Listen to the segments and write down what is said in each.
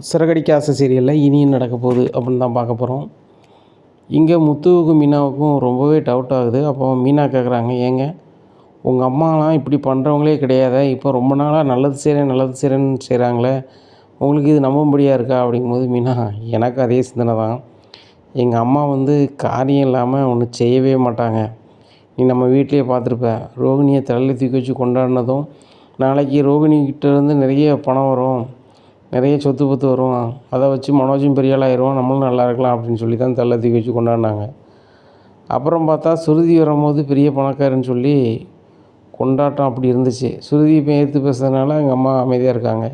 சிறகடிக்க ஆசை சீரியலில் இனியும் நடக்க போகுது அப்படின்னு தான் பார்க்க போகிறோம். இங்கே முத்துவுக்கும் மீனாவுக்கும் ரொம்பவே டவுட் ஆகுது. அப்போ மீனா கேட்குறாங்க, ஏங்க உங்கள் அம்மாலாம் இப்படி பண்ணுறவங்களே கிடையாதே, இப்போ ரொம்ப நாளாக நல்லது செய்கிறேன் நல்லது செய்கிறேன்னு செய்கிறாங்களே, உங்களுக்கு இது நம்பும்படியாக இருக்கா அப்படிங்கும்போது மீனா, எனக்கு அதே சிந்தனை தான். எங்கள் அம்மா காரியம் இல்லாமல் ஒன்றும் செய்யவே மாட்டாங்க. நீ நம்ம வீட்டிலேயே பார்த்துருப்ப, ரோகிணியை தலையில் தூக்கி வச்சு கொண்டாடினதும் நாளைக்கு ரோகிணிக்கிட்டேருந்து நிறைய பணம் வரும், நிறைய சொத்து பத்து வரும், அதை வச்சு மனோஜும் பெரிய ஆள் ஆயிடுவான், நம்மளும் நல்லா இருக்கலாம் அப்படின்னு சொல்லி தான் தள்ள தூக்கி வச்சு கொண்டாடினாங்க. அப்புறம் பார்த்தா சுருதி வரும்போது பெரிய பணக்காரன்னு சொல்லி கொண்டாட்டம் அப்படி இருந்துச்சு. சுருதி இப்போ எதிர்த்து பேசுறதுனால எங்கள் அம்மா அமைதியாக இருக்காங்க.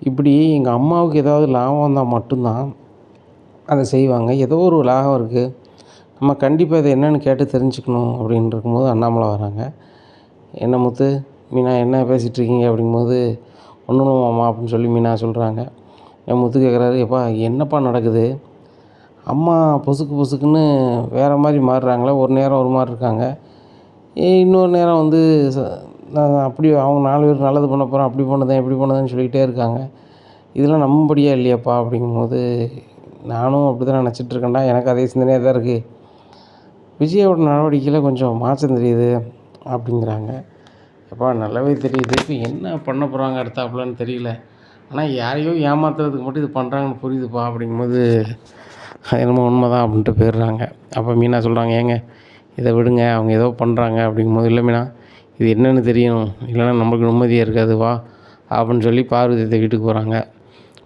இப்படி எங்கள் அம்மாவுக்கு ஏதாவது லாபம் வந்தால் மட்டும்தான் அதை செய்வாங்க. ஏதோ ஒரு லாபம் இருக்குது, நம்ம கண்டிப்பாக இதை என்னென்னு கேட்டு தெரிஞ்சுக்கணும் அப்படின்னு இருக்கும்போது அண்ணாமலை வராங்க. என்ன முத்து, மீனா என்ன பேசிகிட்ருக்கீங்க அப்படிங்கும்போது, ஒன்றும் மாமா அப்படின்னு சொல்லி மீனா சொல்கிறாங்க. என் முத்து கேட்குறாரு, எப்பா என்னப்பா நடக்குது, அம்மா பொசுக்கு பொசுக்குன்னு வேறு மாதிரி மாறுறாங்களே, ஒரு நேரம் ஒரு மாதிரி இருக்காங்க, இன்னொரு நேரம் நான் அப்படி அவங்க 4 பேர் நல்லது பண்ண போகிறேன், அப்படி பண்ணுதேன் இப்படி பண்ணுதேன்னு சொல்லிக்கிட்டே இருக்காங்க, இதெல்லாம் நம்பும்படியா இல்லையாப்பா அப்படிங்கும்போது, நானும் அப்படி தான் நினச்சிட்ருக்கேன்டா, எனக்கு அதே சிந்தனையாக தான் இருக்குது, விஜயோட நடவடிக்கையில் கொஞ்சம் மாற்றம் தெரியுது அப்படிங்கிறாங்க. எப்பா நல்லாவே தெரியுது, இப்போ என்ன பண்ண போகிறாங்க அடுத்தாப்புலன்னு தெரியல, ஆனால் யாரையோ ஏமாத்துறதுக்கு மட்டும் இது பண்ணுறாங்கன்னு புரியுதுப்பா அப்படிங்கும்போது, அது என்னமோ உண்மை தான் அப்படின்ட்டு போயிடுறாங்க. அப்போ மீனா சொல்கிறாங்க, ஏங்க இதை விடுங்க, அவங்க ஏதோ பண்ணுறாங்க அப்படிங்கும்போது, இல்லை மீனா இது என்னென்னு தெரியணும், இல்லைன்னா நம்மளுக்கு நிம்மதியாக இருக்காது, வா அப்படின்னு சொல்லி பார்வதி வீட்டுக்கு போகிறாங்க.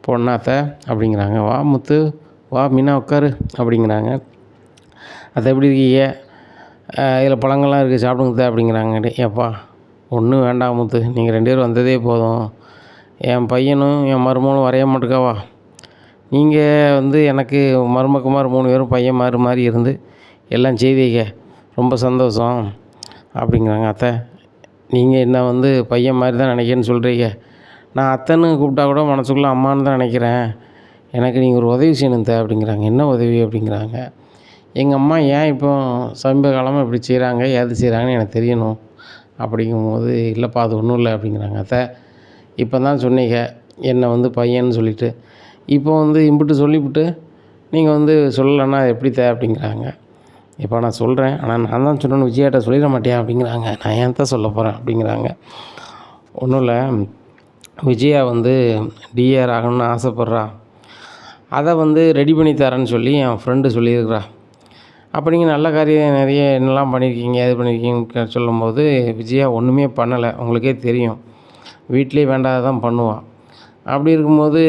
பொண்ணா அத்தை அப்படிங்கிறாங்க. வா முத்து, வா மீனா உட்காரு அப்படிங்கிறாங்க. அதை எப்படி இருக்கீங்க, இதில் பழங்கள்லாம் இருக்குது சாப்பிடுங்க அப்படிங்கிறாங்க. ஏப்பா ஒன்றும் வேண்டாம் முத்து, நீங்கள் 2 பேரும் வந்ததே போதும், என் பையனும் என் மருமகளும் வரைய மாட்டுக்காவா, நீங்கள் எனக்கு மருமக்குமார் 3 பேரும் பையன் மாதிரி இருந்து எல்லாம் செய்தீங்க, ரொம்ப சந்தோஷம் அப்படிங்கிறாங்க. அத்தை நீங்கள் என்ன பையன் மாதிரி தான் நினைக்கிறேன்னு சொல்கிறீங்க, நான் அத்தைன்னு கூப்பிட்டா கூட மனசுக்குள்ளே அம்மான்னு தான் நினைக்கிறேன், எனக்கு நீங்கள் ஒரு உதவி செய்யணும் அப்படிங்கிறாங்க. என்ன உதவி அப்படிங்கிறாங்க. எங்கள் அம்மா ஏன் இப்போ சமீப காலமாக இப்படி செய்கிறாங்க, ஏது செய்கிறாங்கன்னு எனக்கு தெரியணும் அப்படிங்கும்போது, இல்லைப்பா அது ஒன்றும் இல்லை அப்படிங்கிறாங்க. அத்தை இப்போ தான் சொன்னீங்க என்னை பையன்னு சொல்லிவிட்டு, இப்போ இம்புட்டு சொல்லிவிட்டு நீங்கள் சொல்லலைன்னா அது எப்படி அப்படிங்கிறாங்க. இப்போ நான் சொல்கிறேன், ஆனால் நான் தான் சொன்னேன்னு விஜயாட்ட சொல்லிட மாட்டேன் அப்படிங்கிறாங்க. நான் ஏன் தான் சொல்ல போகிறேன் அப்படிங்கிறாங்க. ஒன்றும் இல்லை, விஜயா டிஆர் ஆகணும்னு ஆசைப்பட்றா, அதை ரெடி பண்ணி தரேன்னு சொல்லி என் ஃப்ரெண்டு சொல்லியிருக்கிறா, அப்போ நீங்கள் நல்ல காரியம் நிறைய என்னெல்லாம் பண்ணியிருக்கீங்க இது பண்ணியிருக்கீங்கன்னு சொல்லும்போது, விஜயா ஒன்றுமே பண்ணலை, உங்களுக்கே தெரியும், வீட்டிலே வேண்டாததான் பண்ணுவாள். அப்படி இருக்கும்போது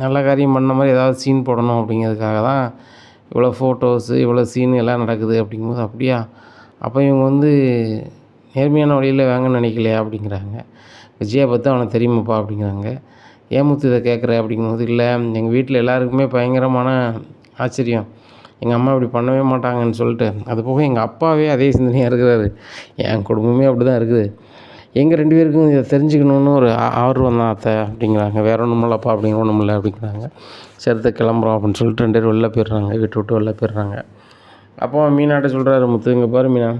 நல்ல காரியம் பண்ண மாதிரி ஏதாவது சீன் போடணும் அப்படிங்கிறதுக்காக தான் இவ்வளோ ஃபோட்டோஸு இவ்வளோ சீனு எல்லாம் நடக்குது அப்படிங்கும்போது, அப்படியா அப்போ இவங்க நேர்மையான வழியில் வாங்கன்னு நினைக்கலையா அப்படிங்கிறாங்க. விஜயா பற்றி அவனுக்கு தெரியுமாப்பா அப்படிங்கிறாங்க. ஏன் முத்து இதை கேட்குற அப்படிங்கும்போது, இல்லை எங்கள் வீட்டில் எல்லாருக்குமே பயங்கரமான ஆச்சரியம், எங்கள் அம்மா இப்படி பண்ணவே மாட்டாங்கன்னு சொல்லிட்டு, அது போக எங்கள் அப்பாவே அதே சிந்தனையாக இருக்கிறாரு, என் குடும்பமே அப்படி தான் இருக்குது, எங்கள் 2 பேருக்கும் இதை தெரிஞ்சுக்கணுன்னு ஒரு ஆர்வம் தான் அத்தை அப்படிங்கிறாங்க. வேறு ஒன்றும் இல்லைப்பா அப்படிங்கிற ஒன்றும் இல்லை அப்படிங்கிறாங்க. சரித்த கிளம்புறோம் அப்படின்னு சொல்லிட்டு 2 பேரும் வெளில போயிடுறாங்க, வீட்டை விட்டு வெளில போயிடுறாங்க. அப்போ மீனாட்ட சொல்கிறாரு முத்து, இங்கே பாரு மீனா,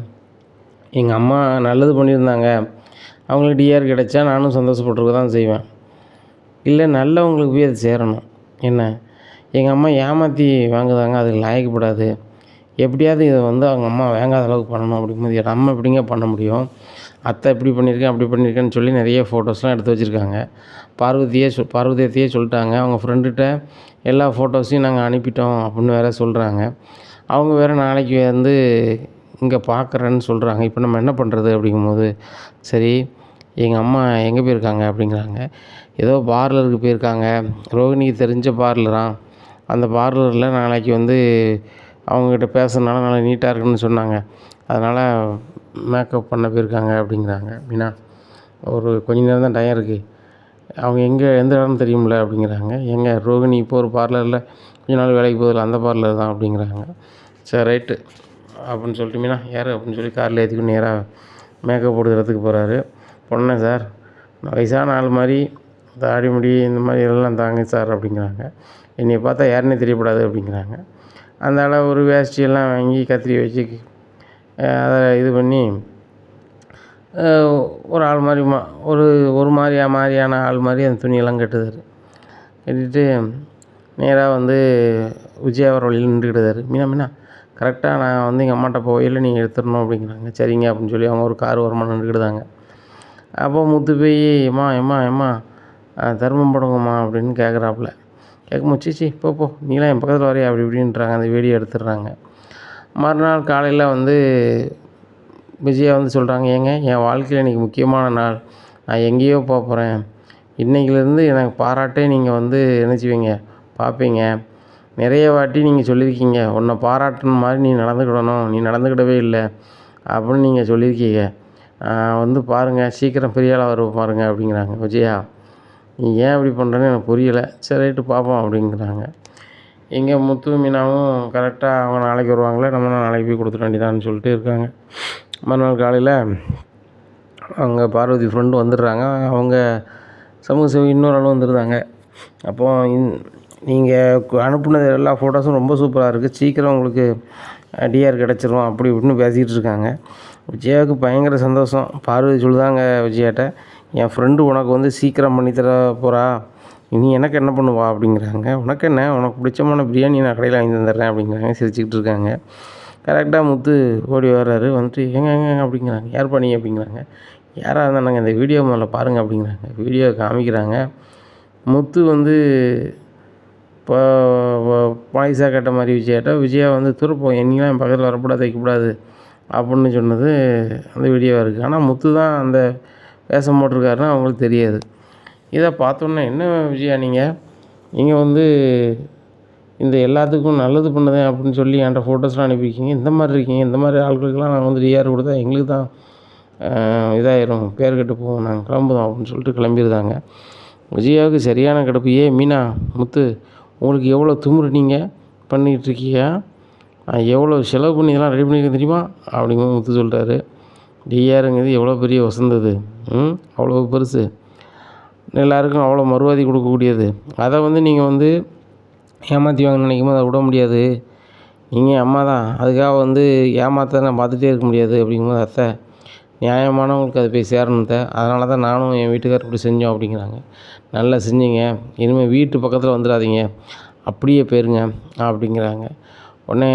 எங்கள் அம்மா நல்லது பண்ணியிருந்தாங்க, அவங்களுக்கு டிஆர் கிடச்சா நானும் சந்தோஷப்பட்டுருக்க தான் செய்வேன், இல்லை நல்லவங்களுக்கு போய் அது சேரணும், என்ன எங்கள் அம்மா ஏமாற்றி வாங்குதாங்க, அது லாயக்கப்படாது, எப்படியாவது இதை அவங்க அம்மா வாங்காத அளவுக்கு பண்ணணும் அப்படிங்கும்போது, நம்ம எப்படிங்க பண்ண முடியும், அத்தை இப்படி பண்ணியிருக்கேன் அப்படி பண்ணியிருக்கேன்னு சொல்லி நிறைய ஃபோட்டோஸ்லாம் எடுத்து வச்சுருக்காங்க, பார்வதியத்தையே சொல்லிட்டாங்க, அவங்க ஃப்ரெண்டுகிட்ட எல்லா ஃபோட்டோஸையும் நாங்கள் அனுப்பிட்டோம் அப்படின்னு வேறு சொல்கிறாங்க, அவங்க வேறு நாளைக்கு இங்கே பார்க்குறேன்னு சொல்கிறாங்க, இப்போ நம்ம என்ன பண்ணுறது அப்படிங்கும்போது, சரி எங்கள் அம்மா எங்கே போயிருக்காங்க அப்படிங்கிறாங்க. ஏதோ பார்லருக்கு போயிருக்காங்க, ரோகிணிக்கு தெரிஞ்ச பார்லராம், அந்த பார்லரில் நாளைக்கு அவங்கக்கிட்ட பேசுறதுனால நல்லா நீட்டாக இருக்குன்னு சொன்னாங்க, அதனால் மேக்கப் பண்ண போயிருக்காங்க அப்படிங்கிறாங்க. மீனா ஒரு கொஞ்ச நேரம் தான் டைம் இருக்குது, அவங்க எந்த இடம்னு தெரியும்ல அப்படிங்கிறாங்க. எங்கே ரோகிணி இப்போ ஒரு பார்லரில் கொஞ்ச நாள் வேலைக்கு போதில்ல, அந்த பார்லர் தான் அப்படிங்கிறாங்க. சரி ரைட்டு அப்படின்னு சொல்லிட்டு மீனா யார் அப்படின்னு சொல்லி காரில் ஏற்றிக்கிட்டு நேராக மேக்கப் போடுறதுக்கு போகிறாரு. பொண்ணே சார், வயசான ஆள் மாதிரி தாடி முடி இந்த மாதிரி எல்லாம் தாங்க சார் அப்படிங்கிறாங்க. என்னை பார்த்தா யாருன்னே தெரியக்கூடாது அப்படிங்கிறாங்க. அதனால் ஒரு வேஷ்டியெல்லாம் வாங்கி கத்திரி வச்சு அதை இது பண்ணி ஒரு ஆள் மாதிரி ஒரு மாதிரியான ஆள் மாதிரி அந்த துணியெல்லாம் கட்டுதார். கட்டிட்டு நேராக வந்து விஜயா வர வழியில் நின்றுக்கிட்டாரு. மீனா மீனா கரெக்டாக நான் வந்து எங்கள் அம்மாட்ட போகையில் நீங்கள் எடுத்துடணும் அப்படிங்கிறாங்க. சரிங்க அப்படின்னு சொல்லி அவங்க ஒரு கார் ஓரமாக நின்றுக்கிட்டாங்க. அப்போ முத்து போய் எம்மா எம்மா எம்மா தர்மம் போடுங்கம்மா அப்படின்னு கேட்குறாப்புல. கேட்கும்போது சீச்சி போ நீலாம் என் பக்கத்தில் வரையா அப்படி இப்படின்றாங்க. அந்த வீடியோ எடுத்துடுறாங்க. மறுநாள் காலையில் வந்து விஜயா வந்து சொல்கிறாங்க, ஏங்க என் வாழ்க்கையில் இன்றைக்கி முக்கியமான நாள், நான் எங்கேயோ போகிறேன், இன்றைக்கிலேருந்து எனக்கு பாராட்டே நீங்கள் வந்து நினச்சிவீங்க பார்ப்பீங்க. நிறைய வாட்டி நீங்கள் சொல்லியிருக்கீங்க, உன்னை பாராட்டுன மாதிரி நீ நடந்துக்கிடணும், நீ நடந்துக்கிடவே இல்லை அப்படின்னு நீங்கள் சொல்லியிருக்கீங்க. வந்து பாருங்கள் சீக்கிரம் பெரிய ஆளாக வர பாருங்க அப்படிங்கிறாங்க. விஜயா நீ ஏன் இப்படி பண்ணுறேன்னு எனக்கு புரியலை, சரி ரைட்டு பார்ப்போம் அப்படிங்கிறாங்க. எங்கே முத்து மீனாவும் கரெக்டாக அவங்க நாளைக்கு வருவாங்களே, நம்ம நாளைக்கு போய் கொடுத்துட வேண்டியதான்னு சொல்லிட்டு இருக்காங்க. மறுநாள் காலையில் அவங்க பார்வதி ஃப்ரெண்டு வந்துடுறாங்க. அவங்க சமூக சேவை இன்னொரு ஆளும் வந்துடுறாங்க. அப்போது நீங்கள் அனுப்புனது எல்லா ஃபோட்டோஸும் ரொம்ப சூப்பராக இருக்குது, சீக்கிரம் உங்களுக்கு டிஆர் கிடச்சிரும் அப்படி இப்படின்னு பேசிக்கிட்டு இருக்காங்க. விஜயாவுக்கு பயங்கர சந்தோஷம். பார்வதி சொல்லுதாங்க விஜயாட்ட, என் ஃப்ரெண்டு உனக்கு வந்து சீக்கிரம் பண்ணித்தர போகிறா, நீ எனக்கு என்ன பண்ணுவா அப்படிங்கிறாங்க. உனக்கு என்ன, உனக்கு பிடிச்சமான பிரியாணி நான் கடையில் வாங்கி தந்துடுறேன் அப்படிங்கிறாங்க. சிரிச்சுக்கிட்டு இருக்காங்க. கரெக்டாக முத்து ஓடி வர்றாரு. வந்துட்டு எங்க அப்படிங்கிறாங்க. யார் பண்ணி அப்படிங்கிறாங்க. யாராக இருந்தாங்க இந்த வீடியோ முதல்ல பாருங்கள் அப்படிங்கிறாங்க. வீடியோ காமிக்கிறாங்க. முத்து வந்து இப்போ பாய்ஸாக கேட்ட மாதிரி விஜயா வந்து துறப்போம் என்னைலாம் என் பக்கத்தில் வரக்கூடாது வைக்கக்கூடாது அப்படின்னு சொன்னது அந்த வீடியோவாக இருக்குது. ஆனால் முத்து தான் அந்த வேஷம் போட்டிருக்காருன்னு அவங்களுக்கு தெரியாது. இதை பார்த்தோன்னே என்ன விஜயா நீங்கள் வந்து இந்த எல்லாத்துக்கும் நல்லது பண்ணுதேன் அப்படின்னு சொல்லி என்கிட்ட ஃபோட்டோஸ்லாம் அனுப்பியிருக்கீங்க, இந்த மாதிரி இருக்கீங்க, இந்த மாதிரி ஆட்களுக்கெல்லாம் நாங்கள் வந்து டிஆர் கொடுத்தா எங்களுக்கு தான் இதாயிரும், பேர் கெட்டு போவோம், நாங்கள் கிளம்புதோம் அப்படின்னு சொல்லிட்டு கிளம்பிடுதாங்க. விஜயாவுக்கு சரியான கிடப்பு. மீனா முத்து உங்களுக்கு எவ்வளோ திமிரு நீங்கள் பண்ணிகிட்ருக்கீங்க, எவ்வளோ செலவு பண்ணி இதெல்லாம் ரெடி பண்ணிக்க தெரியுமா அப்படிங்கும்போது முத்து சொல்கிறாரு, டிஆருங்கிறது எவ்வளோ பெரிய வசந்தது, அவ்வளோ பெருசு, எல்லாருக்கும் அவ்வளோ மறுவாதி கொடுக்கக்கூடியது, அதை வந்து நீங்கள் வந்து ஏமாற்றி வாங்க நினைக்கும் போது அதை விட முடியாது, நீங்கள் அம்மா தான், அதுக்காக வந்து ஏமாற்ற நான் பார்த்துட்டே இருக்க முடியாது அப்படிங்கும்போது அத்தை நியாயமானவங்களுக்கு அது போய் சேரணும் அதனால தான் நானும் என் வீட்டுக்காரர் இப்படி செஞ்சோம் அப்படிங்கிறாங்க. நல்லா செஞ்சீங்க, இனிமேல் வீட்டு பக்கத்தில் வந்துடாதீங்க, அப்படியே போயிருங்க அப்படிங்கிறாங்க. உடனே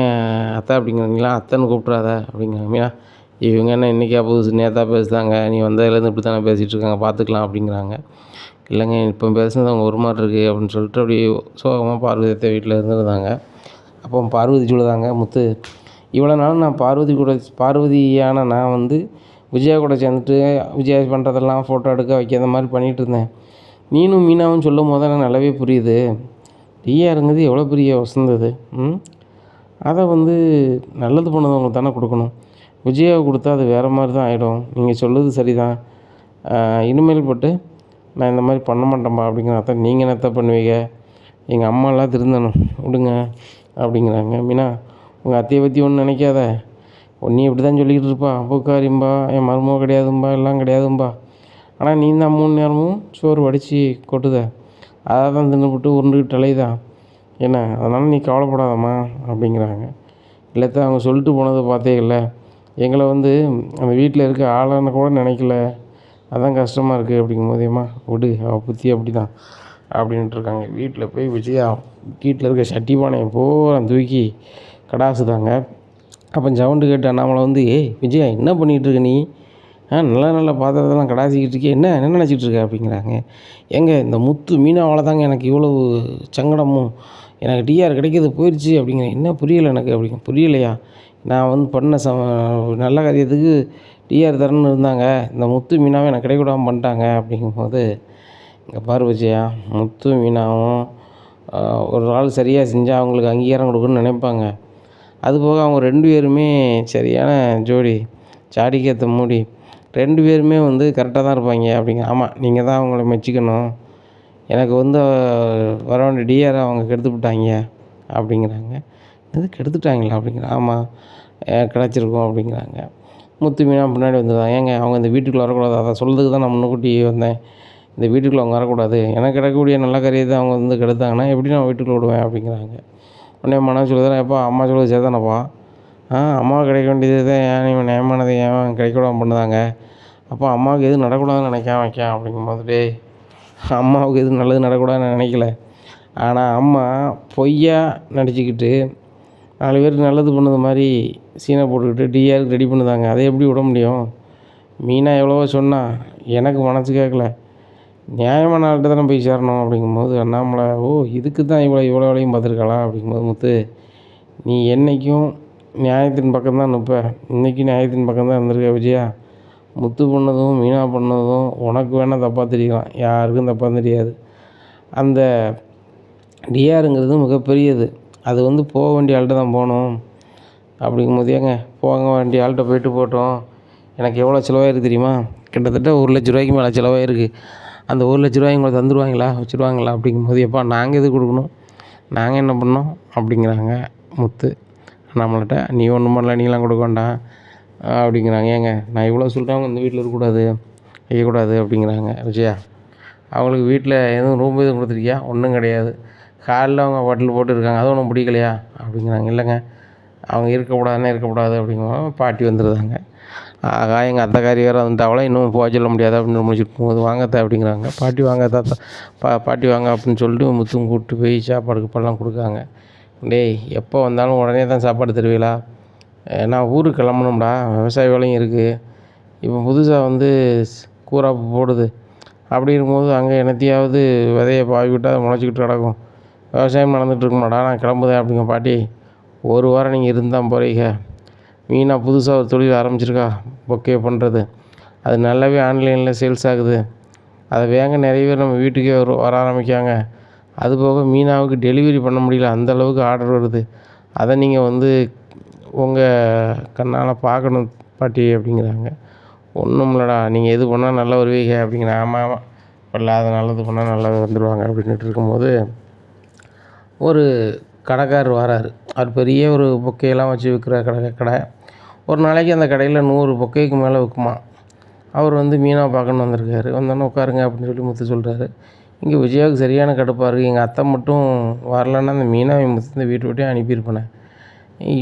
அத்தை அப்படிங்கிறீங்களா, அத்தைன்னு கூப்பிட்றாத அப்படிங்கிறாங்க. மீனா இவங்க என்ன இன்றைக்கா புதுசு நேத்தாக பேசுதாங்க, நீ வந்ததுலேருந்து இப்படி தானே பேசிகிட்டு இருக்காங்க பார்த்துக்கலாம் அப்படிங்கிறாங்க. இல்லைங்க இப்போ பேசுனது அவங்க ஒரு மாதிரி இருக்குது அப்படின்னு சொல்லிட்டு அப்படியே சோகமாக பார்வதியத்தை வீட்டில் இருந்துருந்தாங்க. அப்போ பார்வதி சொல்லுதாங்க, முத்து இவ்வளோ நாள் நான் பார்வதியான நான் வந்து விஜயா கூட சேர்ந்துட்டு விஜயா பண்ணுறதெல்லாம் ஃபோட்டோ எடுக்க வைக்க அந்த மாதிரி பண்ணிகிட்டு இருந்தேன், நீனும் மீனாவும் சொல்லும் போது எனக்கு நல்லாவே புரியுது, டிஆருங்கிறது எவ்வளோ பெரிய வசந்தது, அதை வந்து நல்லது பண்ணதவங்களுக்கு தானே கொடுக்கணும், விஜயாவை கொடுத்தா அது வேறு மாதிரி தான் ஆகிடும், நீங்கள் சொல்லுறது சரி தான், இனிமேல் பட்டு நான் இந்த மாதிரி பண்ண மாட்டேன்பா அப்படிங்கிறத நீங்கள் என்னத்த பண்ணுவீங்க, எங்கள் அம்மாலாம் திருந்தணும் விடுங்க அப்படிங்கிறாங்க. மீனா உங்கள் அத்தையை பற்றி ஒன்றும் நினைக்காத, நீ இப்படி தான் சொல்லிக்கிட்டு இருப்பா, பூக்காரிம்பா, என் மருமக கிடையாதும்பா, எல்லாம் கிடையாதும்பா, ஆனால் நீ தான் 3 நேரமும் சோறு வடித்து கொட்டுத, அதை தான் தின்னுபிட்டு உருண்டுக்கிட்டு அலையுதான் என்ன, அதனால் நீ கவலைப்படாதம்மா அப்படிங்கிறாங்க. இல்லைத்த அவங்க சொல்லிட்டு போனதை பார்த்தேங்கல்ல, எங்களை வந்து அந்த வீட்டில் இருக்க ஆளான கூட நினைக்கல, அதான் கஷ்டமாக இருக்குது அப்படிங்கும்போது ஏம்மா விடு அவள் புத்தி அப்படி தான் அப்படின்ட்டு இருக்காங்க. வீட்டில் போய் விஜயா வீட்டில் இருக்க சட்டி பானையை பூரா தூக்கி கடாசுதாங்க. அப்போ சவுண்டு கேட்டு அண்ணாமலை வந்து விஜயா என்ன பண்ணிகிட்டு இருக்க நீ, நல்ல நல்ல பாத்திரத்தெல்லாம் கடாசிக்கிட்டு இருக்கே, என்ன நினச்சிட்டு இருக்க அப்படிங்கிறாங்க. ஏங்க இந்த முத்து மீனாவால் தாங்க எனக்கு இவ்வளவு சங்கடமும், எனக்கு டிஆர் கிடைக்கிறது போயிடுச்சு அப்படிங்கிறேன், என்ன புரியலை எனக்கு அப்படிங்க. புரியலையா, நான் வந்து பண்ண நல்ல காரியத்துக்கு டிஆர் தரணுன்னு இருந்தாங்க, இந்த முத்து மீனாவும் எனக்கு கிடைக்கூடாமல் பண்ணிட்டாங்க அப்படிங்கும்போது, இங்கே பாரு விஜயா, முத்து மீனாவும் ஒரு ஆள் சரியாக செஞ்சால் அவங்களுக்கு அங்கீகாரம் கொடுக்கணும்னு நினைப்பாங்க, அதுபோக அவங்க 2 பேருமே சரியான ஜோடி, சாடிக்கேற்ற மூடி, 2 பேருமே வந்து கரெக்டாக தான் இருப்பாங்க அப்படிங்க. ஆமாம் நீங்கள் தான் அவங்கள மெச்சிக்கணும், எனக்கு வந்து வர வேண்டிய டிஆரை அவங்க கெடுத்துவிட்டாங்க அப்படிங்கிறாங்க. இது கெடுத்துட்டாங்களா அப்படிங்கிற, ஆமாம் கிடச்சிருக்கோம் அப்படிங்கிறாங்க. முத்து மீனா பின்னாடி வந்துடுவாங்க. ஏங்க அவங்க இந்த வீட்டுக்குள்ளே வரக்கூடாது, அதை சொல்கிறதுக்கு தான் நான் முன்னுக்கூட்டி வந்தேன், இந்த வீட்டுக்குள்ளே அவங்க வரக்கூடாது, எனக்கு கிடைக்கக்கூடிய நல்ல காரியத்தை அவங்க வந்து கெடுத்தாங்கன்னா எப்படி நான் வீட்டுக்குள்ளே விடுவேன் அப்படிங்கிறாங்க. உடனே மனம் சொல்லுறேன், எப்பா அம்மா சொல்லுறது சரிதானப்பா, அம்மாவுக்கு கிடைக்க வேண்டியது தான் ஏன் இவன் நியாயமானதை ஏன் கிடைக்கூடாமல் பண்ணுதாங்க, அப்போ அம்மாவுக்கு எதுவும் நடக்கூடாதுன்னு நினைக்காம வைக்கேன் அப்படிங்கும்போது, அம்மாவுக்கு எதுவும் நல்லது நடக்கூடாதுன்னு நினைக்கல, ஆனால் அம்மா பொய்யா நடிச்சுக்கிட்டு 4 பேருக்கு நல்லது பண்ணது மாதிரி சீனை போட்டுக்கிட்டு டிஆருக்கு ரெடி பண்ணுதாங்க. அதை எப்படி விட முடியும்? மீனா எவ்வளவோ சொன்னா, எனக்கு மனசு கேட்கல. நியாயமான ஆள்கிட்ட தானே போய் சேரணும் அப்படிங்கும்போது அண்ணாமலை, ஓ இதுக்கு தான் இவ்வளோ வேலையும் பார்த்துருக்காளா அப்படிங்கும்போது, முத்து நீ என்றைக்கும் நியாயத்தின் பக்கம் தான் நிற்ப. இன்றைக்கும் நியாயத்தின் பக்கம் தான் இருந்திருக்க விஜயா. முத்து பண்ணதும் மீனா பண்ணதும் உனக்கு வேணால் தப்பாக தெரியலாம், யாருக்கும் தப்பாக தெரியாது. அந்த டிஆருங்கிறது மிகப்பெரியது. அது போக வேண்டிய ஆள்கிட்ட தான் போகணும் அப்படிங்கும்போது, ஏங்க போக வேண்டிய ஆள்கிட்ட போயிட்டு போட்டோம். எனக்கு எவ்வளோ செலவாயிருக்கு தெரியுமா? கிட்டத்தட்ட 1,00,000 மேலே செலவாயிருக்கு. அந்த 1,00,000 உங்களுக்கு தந்துடுவாங்களா, வச்சுருவாங்களா அப்படிங்கும்போது, எப்பா நாங்கள் எது கொடுக்கணும், நாங்கள் என்ன பண்ணோம் அப்படிங்கிறாங்க முத்து நம்மள்கிட்ட. நீ ஒன்றும் பண்ணல, நீலாம் கொடுக்க வேண்டாம் அப்படிங்கிறாங்க. ஏங்க நான் இவ்வளோ சொல்லிட்டு அவங்க இந்த வீட்டில் இருக்கக்கூடாது, வைக்கக்கூடாது அப்படிங்கிறாங்க விஜயா. அவங்களுக்கு வீட்டில் எதுவும் ரூம் எதுவும் கொடுத்துருக்கியா? ஒன்றும் கிடையாது. ஹாலில் அவங்க பாட்டில் போட்டு இருக்காங்க, அது ஒன்றும் பிடிக்கலையா அப்படிங்கிறாங்க. இல்லைங்க அவங்க இருக்கக்கூடாதுன்னா இருக்கக்கூடாது அப்படிங்கும்போது பாட்டி வந்துடுதாங்க. ஆகா எங்கள் அத்தைக்காரி வேறு வந்துட்டாவளா, இன்னும் போக சொல்ல முடியாது அப்படின்னு முடிச்சுட்டு போகும்போது, வாங்கத்தா அப்படிங்கிறாங்க. பாட்டி வாங்க தாத்தா, பாட்டி வாங்க அப்படின்னு சொல்லிட்டு முத்தும் கூப்பிட்டு போய் சாப்பாடு கீப்பாடெல்லாம் கொடுக்காங்க. டேய் எப்போ வந்தாலும் உடனே தான் சாப்பாடு தருவீங்களா? நான் ஊருக்கு கிளம்பணும்டா, விவசாய வேலையும் இருக்குது. இப்போ புதுசாக கூராப்பு போடுது. அப்படி இருக்கும்போது அங்கே என்னத்தையாவது விதைய பாவி விட்டால் அதை முளைச்சிக்கிட்டு கிடக்கும். விவசாயம் நடந்துகிட்டு இருக்குமாடா, நான் கிளம்புதேன் அப்படிங்க. பாட்டி 1 வாரம் நீங்கள் இருந்தால் போகிறீங்க. மீனா புதுசாக ஒரு தொழில் ஆரம்பிச்சிருக்கா, பொக்கே பண்ணுறது. அது நல்லாவே ஆன்லைனில் சேல்ஸ் ஆகுது. அதை வேங்க நிறைய பேர் நம்ம வீட்டுக்கே வர ஆரம்பிக்காங்க. அதுபோக மீனாவுக்கு டெலிவரி பண்ண முடியல, அந்தளவுக்கு ஆர்டர் வருது. அதை நீங்கள் உங்கள் கண்ணால் பார்க்கணும் பாட்டி அப்படிங்கிறாங்க. ஒன்றும் இல்லைடா, நீங்கள் எது பண்ணால் நல்லா வருவீங்க அப்படிங்கிறாங்க. ஆமாம் ஆமாம், இல்லாத நல்லது பண்ணால் நல்லா வந்துடுவாங்க அப்படின்ட்டு இருக்கும்போது, ஒரு கடைக்காரர் வராரு. அவர் பெரிய ஒரு பொக்கையெல்லாம் வச்சு விற்கிற கடை. ஒரு நாளைக்கு அந்த கடையில் 100 பொக்கைக்கு மேலே விற்குமா. அவர் மீனா பார்க்கணுன்னு வந்திருக்காரு. வந்தோடனே உட்காருங்க அப்படின்னு சொல்லி முத்து சொல்கிறாரு. இங்கே விஜயாவுக்கு சரியான கடுப்பாக இருக்குது. எங்கள் அத்தை மட்டும் வரலன்னா அந்த மீனாவை முத்து இந்த வீட்டை விட்டே அனுப்பியிருப்பேனே.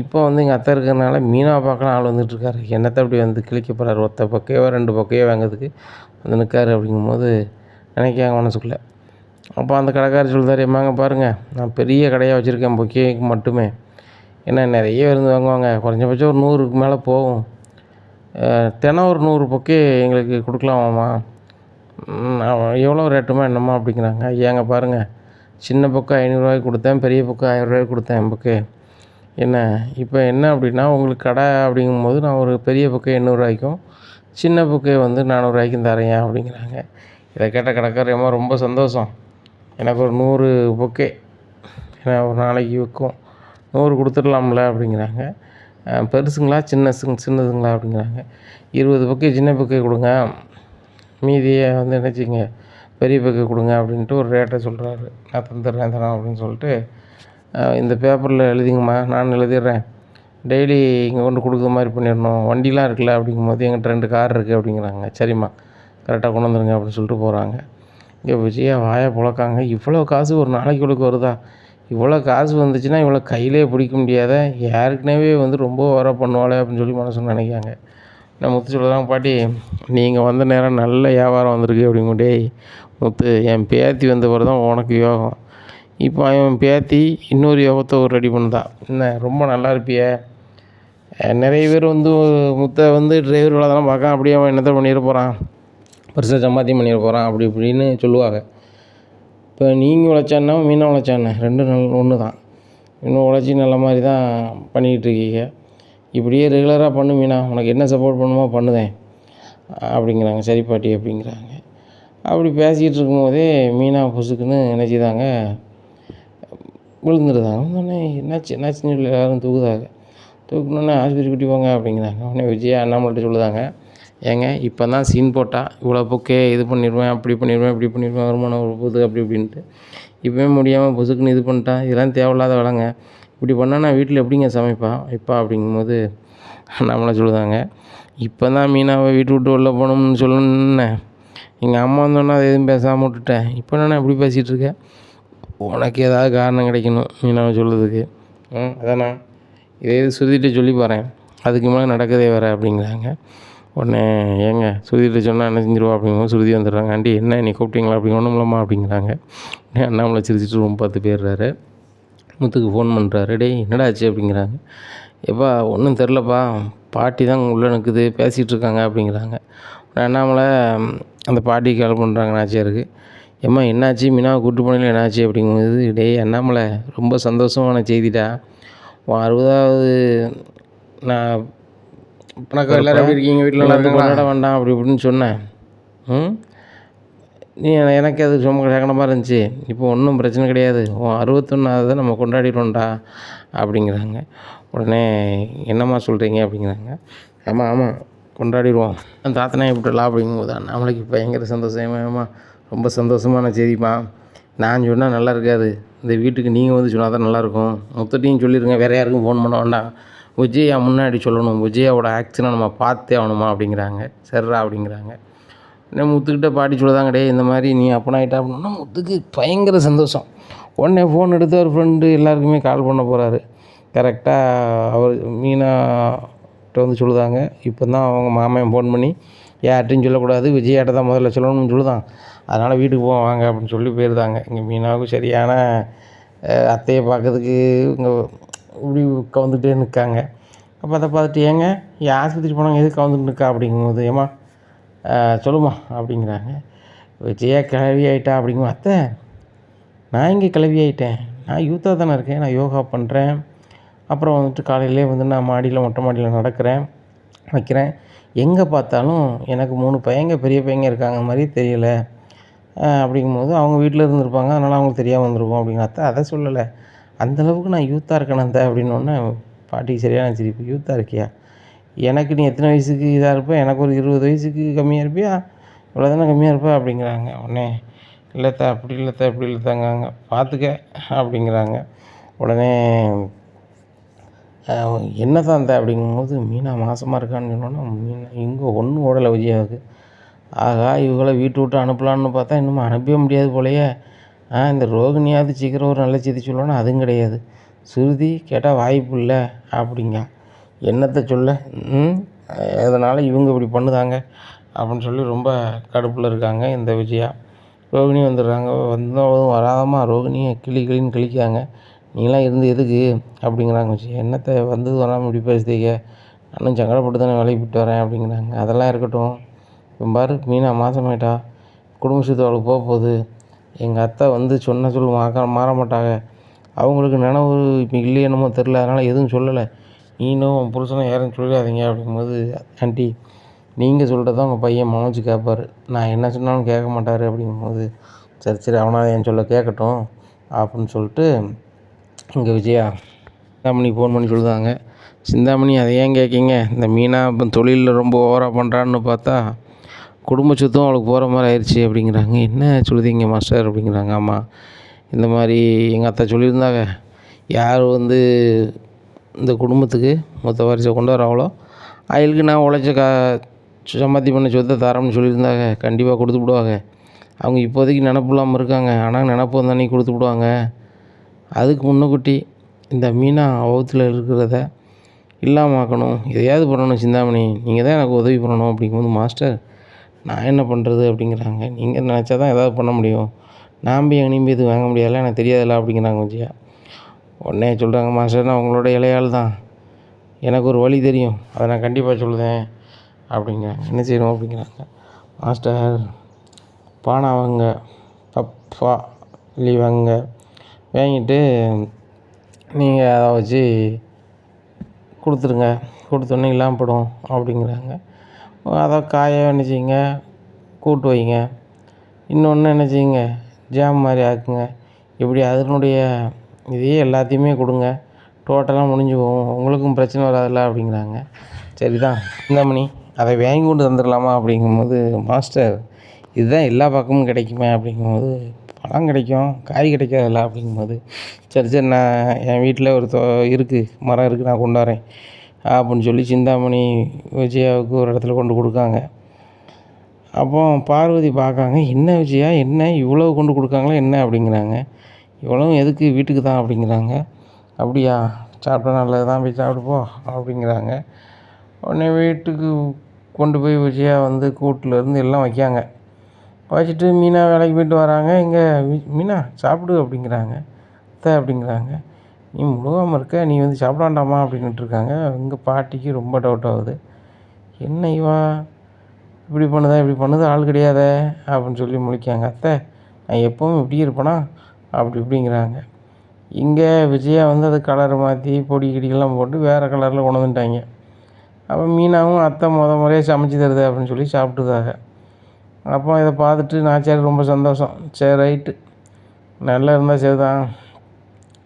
இப்போ எங்கள் அத்தை இருக்கிறதுனால மீனாவை பார்க்கலாம் ஆள் வந்துட்டுருக்காரு. என்னத்தை அப்படி கிழிக்க போகிறாரு, ஒத்த பொக்கையோ 2 பொக்கையோ வாங்கிறதுக்கு நிற்காரு அப்படிங்கும்போது நினைக்காங்க மனசுக்குள்ளே. அப்போ அந்த கடைக்காரர் சொல்கிறார், எம்மாங்க பாருங்கள், நான் பெரிய கடையாக வச்சுருக்கேன் பொக்கேக்கு மட்டுமே. ஏன்னா நிறைய வாங்குவாங்க, குறைஞ்சபட்சம் ஒரு 100க்கு மேலே போகும். தினம் ஒரு 100 பொக்கே எங்களுக்கு கொடுக்கலாமாம்மா? எவ்வளோ ரேட்டுமா என்னம்மா அப்படிங்கிறாங்க. ஏங்க பாருங்கள், சின்ன பொக்கை 500 கொடுத்தேன், பெரிய பொக்கை 1000 கொடுத்தேன் பொக்கே. என்ன இப்போ என்ன அப்படின்னா, உங்களுக்கு கடை அப்படிங்கும்போது நான் ஒரு பெரிய பொக்கை 800 சின்ன பொக்கை 400 தரேன் அப்படிங்கிறாங்க. இதை கேட்ட கடைக்காரம்மா ரொம்ப சந்தோஷம், எனக்கு ஒரு 100 பொக்கே ஏன்னா ஒரு நாளைக்கு விற்கும், 100 கொடுத்துடலாம்ல அப்படிங்கிறாங்க. பெருசுங்களா சின்னதுங்களா அப்படிங்கிறாங்க. 20 பொக்கே சின்ன பொக்கே கொடுங்க, மீதியை நினச்சிங்க பெரிய பொக்கே கொடுங்க அப்படின்ட்டு ஒரு ரேட்டை சொல்கிறாரு. நான் தந்துடுறேன் தரேன் அப்படின்னு சொல்லிட்டு, இந்த பேப்பரில் எழுதிங்கம்மா, நான் எழுதிடுறேன், டெய்லி இங்கே கொண்டு கொடுக்குற மாதிரி பண்ணிடணும், வண்டிலாம் இருக்குல்ல அப்படிங்கும்போது எங்கிட்ட 2 கார் இருக்குது அப்படிங்கிறாங்க. சரிம்மா கரெக்டாக கொண்டு வந்துடுங்க அப்படின்னு சொல்லிட்டு போகிறாங்க. இங்கே விஜயா வாயை புழக்காங்க. இவ்வளோ காசு ஒரு நாளைக்கு இவளுக்கு வருதா? இவ்வளோ காசு வந்துச்சுன்னா இவ்வளோ கையிலே பிடிக்க முடியாத, யாருக்குனவே ரொம்ப ஓவராக பண்ணுவாளே அப்படின்னு சொல்லி மனசுன்னு நினைக்காங்க. நான் முத்து சொல்லுறாங்க, பாட்டி நீங்கள் வந்த நேரம் நல்ல வியாபாரம் வந்திருக்கு அப்படிங்க. டேய் முத்து, என் பேத்தி வந்த பிறகு தான் உனக்கு யோகம். இப்போ என் பேத்தி இன்னொரு யோகத்தை ஒரு ரெடி பண்ணுதா. என்ன ரொம்ப நல்லா இருப்பிய. நிறைய பேர் முத்தை டிரைவர் வேலை தானே பார்க்க, அப்படியே அவன் என்னத்தை பண்ணிட போகிறான், பெருசாக சம்பாத்தியம் பண்ணிட போகிறான் அப்படி இப்படின்னு சொல்லுவாங்க. இப்போ நீங்கள் உழைச்சான்னா மீனா உழைச்சானே 2 ஒன்று தான். இன்னும் உழைச்சி நல்ல மாதிரி தான் பண்ணிக்கிட்டு இருக்கீங்க. இப்படியே ரெகுலராக பண்ணு மீனா, உனக்கு என்ன சப்போர்ட் பண்ணுமோ பண்ணுதேன் அப்படிங்கிறாங்க. சரி பாட்டி அப்படிங்கிறாங்க. அப்படி பேசிக்கிட்டு இருக்கும்போதே மீனா புசுக்குன்னு நினச்சிதாங்க விழுந்துருதாங்க. உடனே என்னாச்சுன்னு சொல்லி எல்லோரும் தூக்குதாங்க. தூக்குனோடனே ஆஸ்பத்திரி கூட்டி போங்க அப்படிங்கிறாங்க. உடனே விஜயா அண்ணாமலைட்ட சொல்லுதாங்க, ஏங்க இப்போ தான் சீன் போட்டால் இவ்வளோ பொக்கே இது பண்ணிடுவேன், அப்படி பண்ணிடுவேன், இப்படி பண்ணிடுவேன், வருமானம் போகுது அப்படி இப்படின்ட்டு, இப்போவே முடியாமல் புசுக்குன்னு இது பண்ணிட்டா, இதெல்லாம் தேவையில்லாத வேலைங்க, இப்படி பண்ணால் நான் வீட்டில் எப்படிங்க சமைப்பா இப்போ அப்படிங்கும்போது நம்மளை சொல்லுதாங்க, இப்போ தான் மீனாவை வீட்டு விட்டு வெளில போகணும்னு சொல்லணுன்னு எங்கள் அம்மா வந்தோன்னா அதை எதுவும் பேசாமல் விட்டுட்டேன். இப்போ நான் எப்படி பேசிகிட்டு இருக்கேன், உனக்கு ஏதாவது காரணம் கிடைக்கணும் மீனாவை சொல்லுறதுக்கு. அதானே, இதே இது சுருதிட்டு சொல்லி போகிறேன், அதுக்கு மேலே நடக்கதே வேறு அப்படிங்கிறாங்க. உடனே ஏங்க சுருதிகிட்ட சொன்னால் என்ன செஞ்சிருவா அப்படிங்கும்போது சுருதி வந்துடுறாங்க. ஆண்டி என்ன நீ கூப்பிட்டீங்களா அப்படி ஒன்றும் இல்லைம்மா அப்படிங்கிறாங்க. உடனே அண்ணாமலை சிரிச்சிட்டு ரூம் பார்த்து போயிடுறாரு. முத்துக்கு ஃபோன் பண்ணுறாரு. டேய் என்னடா ஆச்சு அப்படிங்கிறாங்க. எப்பா ஒன்றும் தெரிலப்பா, பாட்டி தான் உள்ளே நிற்குது பேசிகிட்டு இருக்காங்க அப்படிங்கிறாங்க. உடனே அண்ணாமலை அந்த பாட்டிக்கு கால் பண்ணுறாங்க நாச்சியாருக்கு. ஏம்மா என்னாச்சு, மீனாவை கூப்பிட்டு போனீங்களா என்னாச்சு அப்படிங்கும்போது, டேய் அண்ணாமலை ரொம்ப சந்தோஷமான செய்திடா, உன் 60வது நான் வணக்கம் எல்லோரும் எப்படி இருக்கீங்க, வீட்டில் நல்லா இருந்து கொண்டாட வேண்டாம் அப்படி இப்படின்னு சொன்னேன். நீ எனக்கு அது ரொம்ப சங்கடமாக இருந்துச்சு. இப்போ ஒன்றும் பிரச்சனை கிடையாது, உன் 61வது நம்ம கொண்டாடிடுவோம்டா அப்படிங்கிறாங்க. உடனே என்னம்மா சொல்கிறீங்க அப்படிங்கிறாங்க. ஆமாம் ஆமாம் கொண்டாடிடுவோம், அந்த தாத்தனை எப்படிலாம் அப்படிங்கும்போது அண்ணாமலைக்கு பயங்கர சந்தோஷமா, ரொம்ப சந்தோஷமான செய்திம்மா, நான் சொன்னால் நல்லா இருக்காது, இந்த வீட்டுக்கு நீங்கள் வந்து சொன்னால் தான் நல்லாயிருக்கும், மொத்தத்தையும் சொல்லிடுங்க, வேறு யாருக்கும் ஃபோன் பண்ண வேண்டாம், விஜயா முன்னாடி சொல்லணும், விஜயாவோட ஆக்ஷனை நம்ம பார்த்தே ஆகணுமா அப்படிங்கிறாங்க. சரிடா அப்படிங்கிறாங்க. உடனே முத்துக்கிட்ட பாட்டி சொல்லுதாங்க, டே இந்த மாதிரி நீ அப்பனாயிட்டா அப்படின்னா முத்துக்கு பயங்கர சந்தோஷம். உடனே ஃபோன் எடுத்து அவர் ஃப்ரெண்டு எல்லாருக்குமே கால் பண்ண போகிறாரு. கரெக்டாக அவர் மீனாட்ட வந்து சொல்லுதாங்க, இப்போ தான் அவங்க மாமன் ஃபோன் பண்ணி யார்கிட்டையும் சொல்லக்கூடாது, விஜயாட்ட தான் முதல்ல சொல்லணும்னு சொல்லுதான், அதனால் வீட்டுக்கு போவோம் வாங்க அப்படின்னு சொல்லி போயிருந்தாங்க. இங்கே மீனாவுக்கு சரியான அத்தையை பார்க்கறதுக்கு இங்கே இப்படி கவுந்துகிட்டே நிற்காங்க. அப்போ அதை பார்த்துட்டு ஏங்க ஆஸ்பத்திரி போனாங்க எதுக்கு கவுந்துட்டு நிற்கா அப்படிங்கும்போது, ஏம்மா சொல்லுமா அப்படிங்கிறாங்க. விஜயா கிளவி ஆகிட்டா அப்படிங்கும்போது, அத்தை நான் இங்கே கிளவி ஆகிட்டேன், நான் யூத்தாக தானே இருக்கேன், நான் யோகா பண்ணுறேன், அப்புறம் வந்துட்டு காலையிலே வந்து நான் மாடியில் மொட்டை மாடியில் நடக்கிறேன் வைக்கிறேன், எங்கே பார்த்தாலும் எனக்கு 3 பையங்க பெரிய பையங்க இருக்காங்க மாதிரி தெரியல அப்படிங்கும்போது, அவங்க வீட்டில் இருந்துருப்பாங்க அதனால் அவங்களுக்கு தெரியாமல் வந்திருப்போம் அப்படிங்கிற. அத்தை அதை சொல்லலை, அந்தளவுக்கு நான் யூத்தாக இருக்கேன் அத்தை அப்படின்னோடனே பாட்டிக்கு சரியான சிரிப்பு. யூத்தாக இருக்கியா, எனக்கு நீ எத்தனை வயசுக்கு இதாக இருப்ப, எனக்கு ஒரு 20 வயசுக்கு கம்மியாக இருப்பியா, இவ்வளோ தானே கம்மியாக இருப்பா அப்படிங்கிறாங்க. உடனே இல்லைத்தா அப்படி இல்லைத்தா இப்படி இல்லைத்தாங்க பார்த்துக்க அப்படிங்கிறாங்க. உடனே என்ன தான் இந்த அப்படிங்கும்போது, மீனா மாசமாக இருக்கான்னு சொன்னோன்னா மீனா இங்கே ஒன்றும் ஓடலை விஜயாவுக்கு. ஆகா இவங்களை வீட்டு விட்டு அனுப்பலான்னு பார்த்தா இன்னும் அனுப்பவே முடியாது போலையே. இந்த ரோகிணியாவது சீக்கிரம் ஒரு நல்ல செய்தி சொல்லணும், அதுவும் கிடையாது. சுருதி கேட்டால் வாய்ப்பு இல்லை அப்படிங்க. என்னத்தை சொல்ல, அதனால் இவங்க இப்படி பண்ணுதாங்க அப்படின்னு சொல்லி ரொம்ப கடுப்பில் இருக்காங்க இந்த விஜயா. ரோகிணி வந்துடுறாங்க. வந்தவங்களும் வராதம்மா ரோகிணியை கிளின்னு கிழிக்காங்க. நீங்களாம் இருந்து எதுக்கு அப்படிங்கிறாங்க விஜயா. என்னத்தை வந்தது வராமல் இப்படி பேசுதீங்க, நானும் சங்கடப்பட்டு தானே வேலைக்கு போயிட்டு வரேன் அப்படிங்கிறாங்க. அதெல்லாம் இருக்கட்டும், இப்போ பாரு மீனா மாதமாயிட்டா, குடும்ப சுத்து அவளுக்கு போகுது, எங்கள் அத்தை வந்து சொன்ன சொல்லு மாற மாட்டாங்க, அவங்களுக்கு நினைவு இப்போ இல்லையே என்னமோ தெரில, அதனால் எதுவும் சொல்லலை, நீனும் உன் புருஷனும் யாரும் சொல்லிடாதீங்க அப்படிங்கும்போது, ஆண்டி நீங்கள் சொல்கிறது தான் உங்கள் பையன் மனோஜ் கேட்பார், நான் என்ன சொன்னாலும் கேட்க மாட்டார் அப்படிங்கும்போது, சரி சரி அவனால் என் சொல்ல கேட்கட்டும் அப்படின்னு சொல்லிட்டு இங்கே விஜயா சிந்தாமணி ஃபோன் பண்ணி சொல்லுதாங்க. சிந்தாமணி அதை ஏன் கேட்கீங்க, இந்த மீனா இப்போ தொழிலில் ரொம்ப ஓவராக பண்ணுறான்னு பார்த்தா குடும்ப சொத்தும் அவளுக்கு போகிற மாதிரி ஆயிடுச்சு அப்படிங்கிறாங்க. என்ன சொல்லுதீங்க மாஸ்டர் அப்படிங்கிறாங்க. ஆமாம் இந்த மாதிரி எங்கள் அத்தை சொல்லியிருந்தாங்க, யார் வந்து இந்த குடும்பத்துக்கு மொத்த வாரிசை கொண்டு வராங்களோ அவளுக்கு நான் உழைச்ச சம்பாத்தி பண்ண சொத்தை தரேன்னு சொல்லியிருந்தாங்க, கண்டிப்பாக கொடுத்து விடுவாங்க, அவங்க இப்போதைக்கு நினப்பு இல்லாமல் இருக்காங்க, ஆனால் நினப்பு வந்தானே கொடுத்து விடுவாங்க, அதுக்கு முன்னக்கூட்டி இந்த மீனா அவத்தில் இருக்கிறத இல்லாமாக்கணும், எதையாவது பண்ணணும் சிந்தாமணி, நீங்கள் தான் எனக்கு உதவி பண்ணணும் அப்படிங்கும்போது, மாஸ்டர் நான் என்ன பண்ணுறது அப்படிங்கிறாங்க. நீங்கள் நினச்சா தான் எதாவது பண்ண முடியும், நான் போய் எங்கேயும் போய் இது வாங்க முடியாதுல்ல, எனக்கு தெரியாதுல்ல அப்படிங்கிறாங்க விஜயா. உடனே சொல்கிறாங்க, மாஸ்டர் நான் உங்களோட இளையாள் தான், எனக்கு ஒரு வழி தெரியும், அதை நான் கண்டிப்பாக சொல்லுதேன் அப்படிங்க. என்ன செய்யணும் அப்படிங்கிறாங்க. மாஸ்டர் பானை வாங்க, பப்பா லீ வாங்க, வாங்கிட்டு நீங்கள் அதை வச்சு கொடுத்துருங்க, கொடுத்தோன்னே இல்லாமல் படும் அப்படிங்கிறாங்க. அதை காய என்ன செய்யுங்க, கூட்டு வைங்க, இன்னொன்று என்ன செய்யுங்க ஜாம் மாதிரி ஆக்குங்க, இப்படி அதனுடைய இதையே எல்லாத்தையுமே கொடுங்க, டோட்டலாக முடிஞ்சு போகும், உங்களுக்கும் பிரச்சனை வராதில்ல அப்படிங்கிறாங்க. சரி தான் சிந்தாமணி அதை வாங்கி கொண்டு வந்துடலாமா அப்படிங்கும்போது, மாஸ்டர் இதுதான் எல்லா பக்கமும் கிடைக்குமே அப்படிங்கும்போது, பழம் கிடைக்கும் காய் கிடைக்காதில்ல அப்படிங்கும்போது, சரி சரி நான் என் வீட்டில் ஒரு இருக்குது மரம் இருக்குது நான் கொண்டு வரேன் அப்படின்னு சொல்லி சிந்தாமணி விஜயாவுக்கு ஒரு இடத்துல கொண்டு கொடுக்காங்க. அப்போ பார்வதி பார்க்காங்க, என்ன விஜயா என்ன இவ்வளோ கொண்டு கொடுக்காங்களா என்ன அப்படிங்கிறாங்க. இவ்வளவும் எதுக்கு, வீட்டுக்கு தான் அப்படிங்கிறாங்க. அப்படியா, சாப்பிட்டா நல்லது தான், போய் சாப்பிட்டு போ அப்படிங்கிறாங்க. உடனே வீட்டுக்கு கொண்டு போய் விஜயா வந்து கூட்டிலேருந்து எல்லாம் வைக்காங்க. வச்சுட்டு மீனா வேலைக்கு போயிட்டு வராங்க. இங்கே மீனா சாப்பிடு அப்படிங்கிறாங்க. அத்தை அப்படிங்கிறாங்க. நீ முழுகாமல் இருக்க, நீ வந்து சாப்பிட வேண்டாமா அப்படின்னுட்டு இருக்காங்க. இங்கே பாட்டிக்கு ரொம்ப டவுட் ஆகுது. என்ன இவா இப்படி பண்ணுதா இப்படி பண்ணுது, ஆள் கிடையாதே அப்படின்னு சொல்லி முழிக்காங்க. அத்தை நான் எப்போவும் இப்படி இருப்பேனா அப்படி இப்படிங்கிறாங்க. இங்கே விஜயா வந்து அது கலரை மாற்றி பொடி கிடிகள்லாம் போட்டு வேறு கலரில் கொண்டு வந்துட்டாங்க. அப்போ மீனாவும் அத்தை முறையாக சமைச்சு தருது அப்படின்னு சொல்லி சாப்பிட்டுதாக. அப்போ இதை பார்த்துட்டு நாச்சியாருக்கு ரொம்ப சந்தோஷம். சரி ரைட்டு, நல்லா இருந்தால் சரிதான்,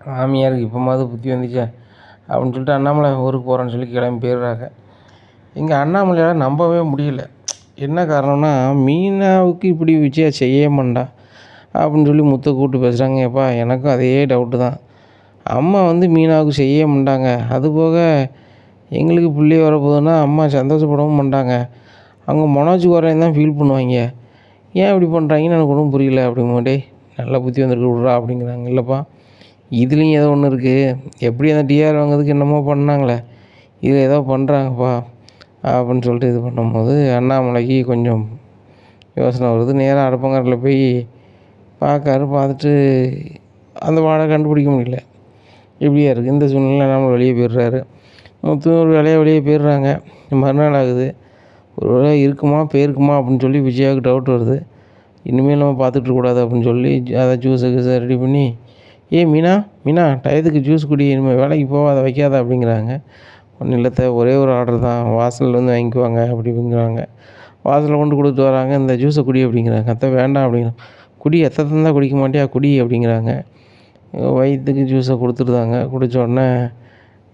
மாமியாருக்கு இப்போமாவது புத்தி வந்துச்சே அப்படின்னு சொல்லிட்டு அண்ணாமலை ஊருக்கு போகிறேன்னு சொல்லி கிளம்பி போயிடுறாங்க. இங்கே அண்ணாமலையால் நம்பவே முடியல. என்ன காரணம்னா, மீனாவுக்கு இப்படி விஜயா செய்ய மாட்டா அப்படின்னு சொல்லி முத்தை கூப்பிட்டு பேசுகிறாங்க. ஏப்பா எனக்கும் அதே டவுட்டு தான். அம்மா வந்து மீனாவுக்கு செய்ய மாட்டாங்க, அதுபோக எங்களுக்கு பிள்ளை வரப்போகுதுன்னா அம்மா சந்தோஷப்படவும் மாட்டாங்க, அவங்க மனோஜுக்கு வரேன்னு தான் ஃபீல் பண்ணுவாங்க, ஏன் இப்படி பண்ணுறாங்கன்னு எனக்கு ஒன்றும் புரியல அப்படிங்கமாட்டே. நல்லா புத்தி வந்துருக்கு விட்றா அப்படிங்கிறாங்க. இல்லைப்பா இதுலேயும் ஏதோ ஒன்று இருக்குது, எப்படி அந்த டிஆர் வாங்கிறதுக்கு என்னமோ பண்ணாங்களே, இதில் ஏதோ பண்ணுறாங்கப்பா அப்படின்னு சொல்லிட்டு இது பண்ணும்போது அண்ணாமலைக்கு கொஞ்சம் யோசனை வருது. நேராக அடுப்பங்கரையில் போய் பார்க்காரு. பார்த்துட்டு அந்த வாடை கண்டுபிடிக்க முடியல, இப்படியா இருக்குது. இந்த சூழ்நிலை நம்ம வெளியே போயிடுறாரு. ஒரு வேலையாக வெளியே போயிடுறாங்க. மறுநாள் ஆகுது. ஒரு வேளை இருக்குமா போயிருக்குமா அப்படின்னு சொல்லி விஜயாவுக்கு டவுட் வருது. இனிமேல் நம்ம பார்த்துட்ருக்கூடாது அப்படின்னு சொல்லி அதை ஜூஸை கீஸை ரெடி பண்ணி, மீனா மீனா டயத்துக்கு ஜூஸ் குடி, இனிமேல் வேலைக்கு போகாத வைக்காத அப்படிங்கிறாங்க. ஒன்றும் இல்லைத்த, ஒரே ஒரு ஆர்டர் தான், வாசலில் வந்து வாங்கிக்குவாங்க அப்படிங்கிறாங்க. வாசலில் கொண்டு கொடுத்து வராங்க. இந்த ஜூஸை குடி அப்படிங்கிறாங்க. அத்தை வேண்டாம் அப்படிங்கிறாங்க. குடி, எத்தை தந்தால் குடிக்க மாட்டியா, குடி அப்படிங்கிறாங்க. வயிற்றுக்கு ஜூஸை கொடுத்துருந்தாங்க. குடித்த உடனே